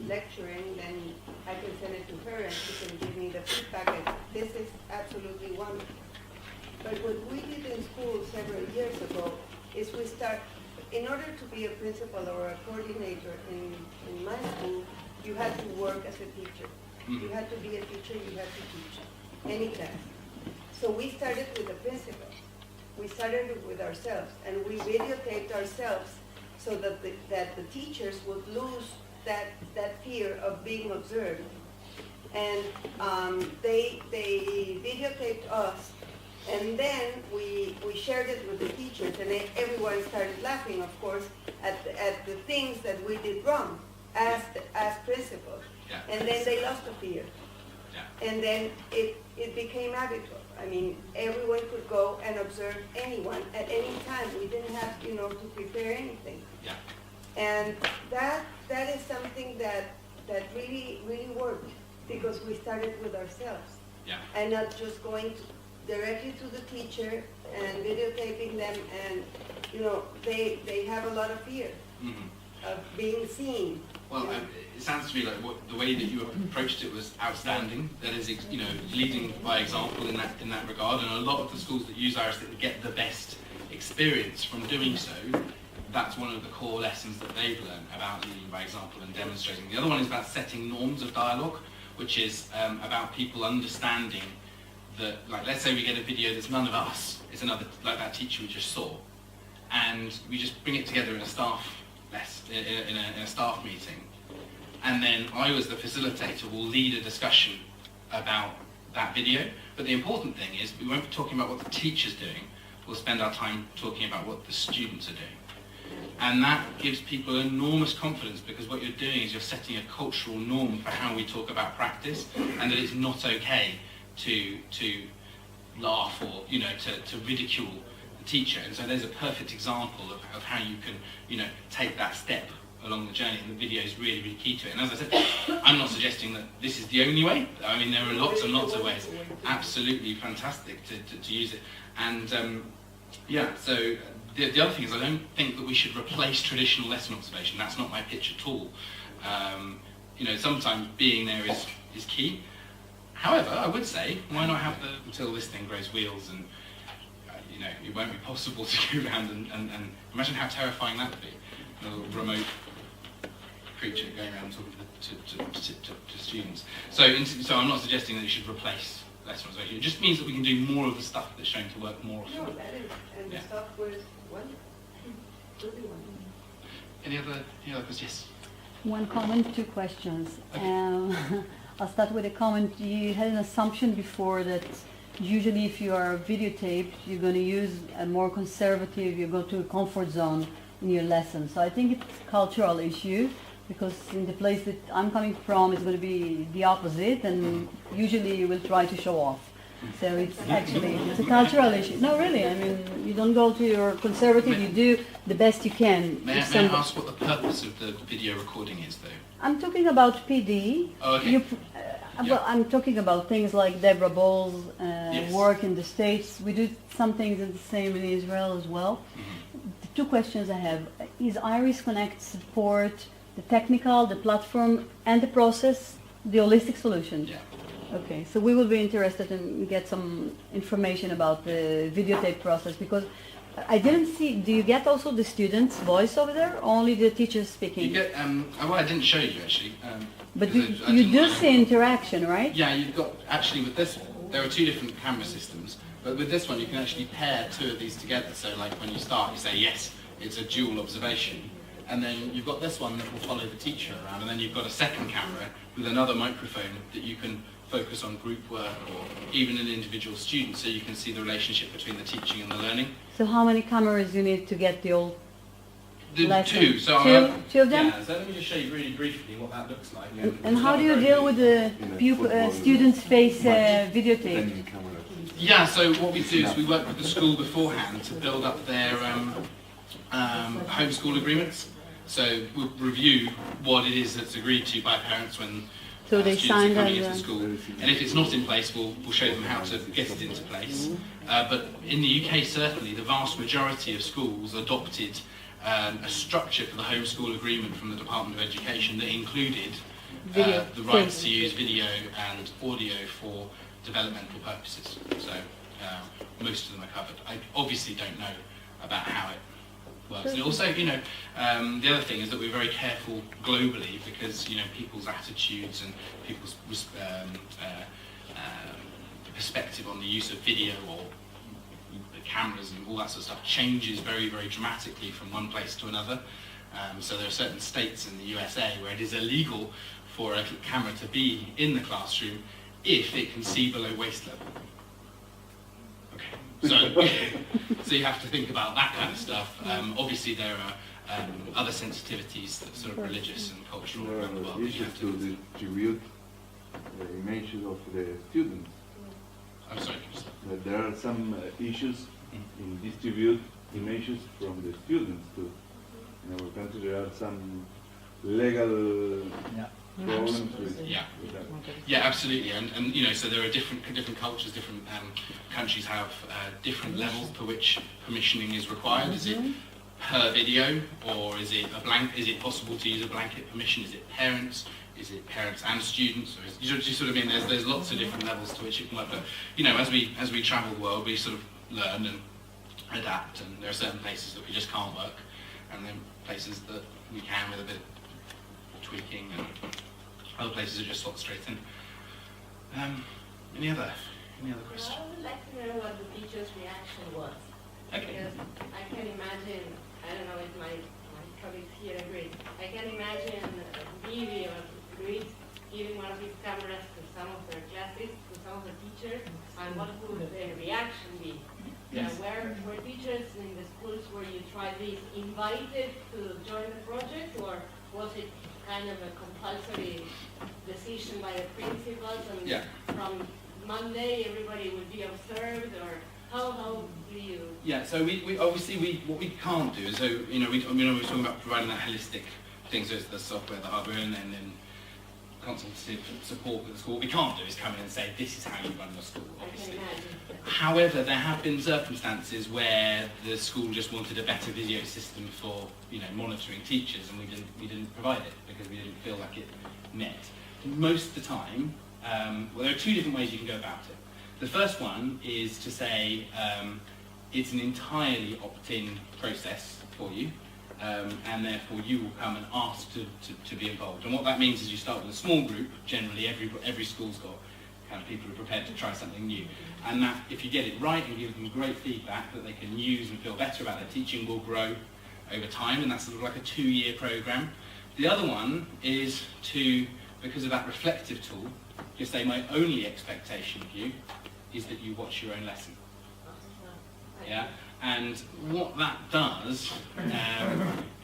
lecturing, then I can send it to her and she can give me the feedback. And this is absolutely wonderful. But what we did in school several years ago is we start, in order to be a principal or a coordinator in my school, you had to work as a teacher. You had to be a teacher, you had to teach any class. So we started with the principals. We started with ourselves, and we videotaped ourselves so that the teachers would lose that fear of being observed. And they videotaped us, and then we shared it with the teachers, and then everyone started laughing, of course, at the things that we did wrong as principals. Yeah. And then they lost the fear. Yeah. And then it became habitual. I mean, everyone could go and observe anyone at any time. We didn't have, to prepare anything. Yeah. And that is something that really, really worked, because we started with ourselves. Yeah. And not just going directly to the teacher and videotaping them, and, they have a lot of fear of being seen. Well, it sounds to me like the way that you approached it was outstanding. That is, leading by example in that regard. And a lot of the schools that use Iris that get the best experience from doing so, that's one of the core lessons that they've learned about leading by example and demonstrating. The other one is about setting norms of dialogue, which is about people understanding that, like, let's say we get a video that's none of us, it's another, like that teacher we just saw, and we just bring it together in a staff in a staff meeting, and then I, as the facilitator, will lead a discussion about that video. But the important thing is we won't be talking about what the teacher's doing. We'll spend our time talking about what the students are doing, and that gives people enormous confidence, because what you're doing is you're setting a cultural norm for how we talk about practice, and that it's not okay to laugh or to ridicule teacher. And so there's a perfect example of how you can, take that step along the journey, and the video is really, really key to it. And as I said, I'm not suggesting that this is the only way. I mean, there are lots and lots of ways. Absolutely fantastic to use it. And so the other thing is, I don't think that we should replace traditional lesson observation. That's not my pitch at all. Sometimes being there is key. However, I would say, why not have until this thing grows wheels, and it won't be possible to go around and imagine how terrifying that would be. A little remote creature going around talking to students. So I'm not suggesting that you should replace lesson observation. It just means that we can do more of the stuff that's shown to work more often. No, that is, and the software is wonderful. Really wonderful. Any other questions? Yes. One comment, two questions. Okay. I'll start with a comment. You had an assumption before that usually if you are videotaped, you're going to use a more conservative, you go to a comfort zone in your lesson. So I think it's a cultural issue, because in the place that I'm coming from, it's going to be the opposite, and usually you will try to show off. So it's a cultural issue. No, really, I mean, you don't go to your conservative, you do the best you can. May I ask what the purpose of the video recording is, though? I'm talking about PD. Oh, okay. Well, I'm talking about things like Deborah Bowles' Yes. work in the States. We do some things in the same in Israel as well. The two questions I have: is Iris Connect support the technical, the platform, and the process, the holistic solution? Yeah. Okay, so we will be interested in get some information about the videotape process, because I didn't see. Do you get also the students' voice over there, or only the teachers speaking? You get. Well, I didn't show you actually. But because I you didn't do want- see interaction, right? Yeah, you've got actually with this. There are two different camera systems, but with this one you can actually pair two of these together. So like when you start, you say yes, it's a dual observation, and then you've got this one that will follow the teacher around, and then you've got a second camera with another microphone that you can focus on group work or even an individual student, so you can see the relationship between the teaching and the learning. So how many cameras you need to get the old The lesson? two. So Two of them? Yeah. So let me just show you really briefly what that looks like. And how do you deal with the students' face videotape? Yeah, so what we do is we work with the school beforehand to build up their homeschool agreements. So we'll review what it is that's agreed to by parents when So they students signed coming and, into the school. And if it's not in place, we'll show them how to get it into place. But in the UK, certainly, the vast majority of schools adopted a structure for the homeschool agreement from the Department of Education that included Video. the rights to use video and audio for developmental purposes. So most of them are covered. I obviously don't know about how it works. And also, you know, the other thing is that we're very careful globally because, you know, people's attitudes and people's perspective on the use of video or the cameras and all that sort of stuff changes very, very dramatically from one place to another. So there are certain states in the USA where it is illegal for a camera to be in the classroom if it can see below waist level. Okay. So you have to think about that kind of stuff. Obviously there are other sensitivities that sort of religious and cultural There around the world. are that you issues have to to, distribute the images of the students. I'm sorry, can you stop? That there are some issues in distribute images from the students too. In our country there are some legal problems with, Yeah. with that. Yeah, absolutely, and you know, so there are different cultures, different countries have different levels per which permissioning is required. Is it per video, or is it a blank? Is it possible to use a blanket permission? Is it parents? Is it parents and students? Or is, you sort of mean there's lots of different levels to which it can work. But you know, as we travel the world, we sort of learn and adapt, and there are certain places that we just can't work, and then places that we can with a bit of tweaking, and other places are just slot straight in. Any other questions? I would like to know what the teacher's reaction was. Okay. Because I can imagine, I don't know if my colleagues here agree, I can imagine Vivi or Luis giving one of his cameras to some of their classes, to some of the teachers, and what would their reaction be? Yes. Were teachers in the schools where you tried this invited to join the project, or was it kind of a compulsory decision by the principals, and Yeah. from Monday everybody would be observed, or how do you? Yeah, so we obviously what we can't do is, so you know, we're talking about providing that holistic thing, so it's the software, the hardware, and then consultative support with the school. What we can't do is come in and say this is how you run your school, I can obviously. imagine. However, there have been circumstances where the school just wanted a better video system for, you know, monitoring teachers, and we didn't provide it because we didn't feel like it met. Most of the time, well, there are two different ways you can go about it. The first one is to say it's an entirely opt-in process for you, and therefore you will come and ask to be involved. And what that means is you start with a small group. Generally, every school's got kind of people who are prepared to try something new. And that, if you get it right and give them great feedback that they can use and feel better about their teaching, will grow over time, and that's sort of like a 2-year program. The other one is to, because of that reflective tool, just say my only expectation of you is that you watch your own lesson. Yeah, and what that does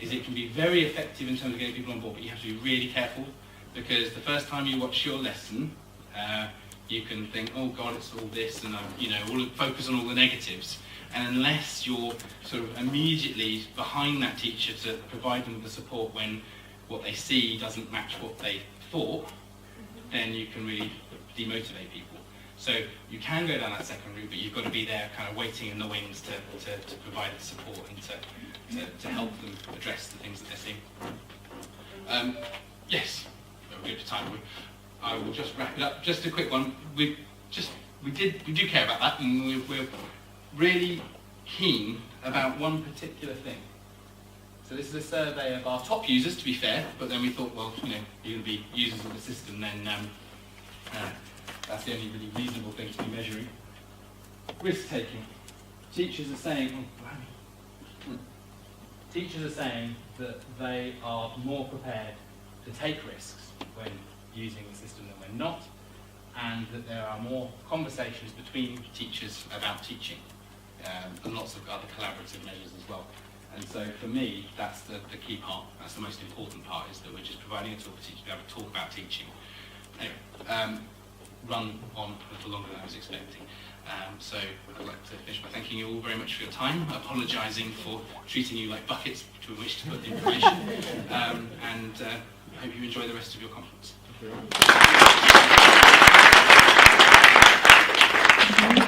is it can be very effective in terms of getting people on board, but you have to be really careful, because the first time you watch your lesson, you can think, oh God, it's all this, and you know, focus on all the negatives. And unless you're sort of immediately behind that teacher to provide them with the support when what they see doesn't match what they thought, then you can really demotivate people. So you can go down that second route, but you've got to be there kind of waiting in the wings to provide the support and to help them address the things that they're seeing. Yes, we're good for time. I will just wrap it up. Just a quick one. We do care about that, and we're really keen about one particular thing. So this is a survey of our top users, to be fair, but then we thought, well, you know, you're going to be users of the system, then that's the only really reasonable thing to be measuring. Risk taking. Teachers are saying, teachers are saying that they are more prepared to take risks when using the system than when not, and that there are more conversations between teachers about teaching, and lots of other collaborative measures as well. And so for me, that's the key part, that's the most important part, is that we're just providing a tool for teachers to be able to talk about teaching. Anyway, run on a little longer than I was expecting. So I'd like to finish by thanking you all very much for your time, apologising for treating you like buckets to which to put the information, and I hope you enjoy the rest of your conference. Thank you.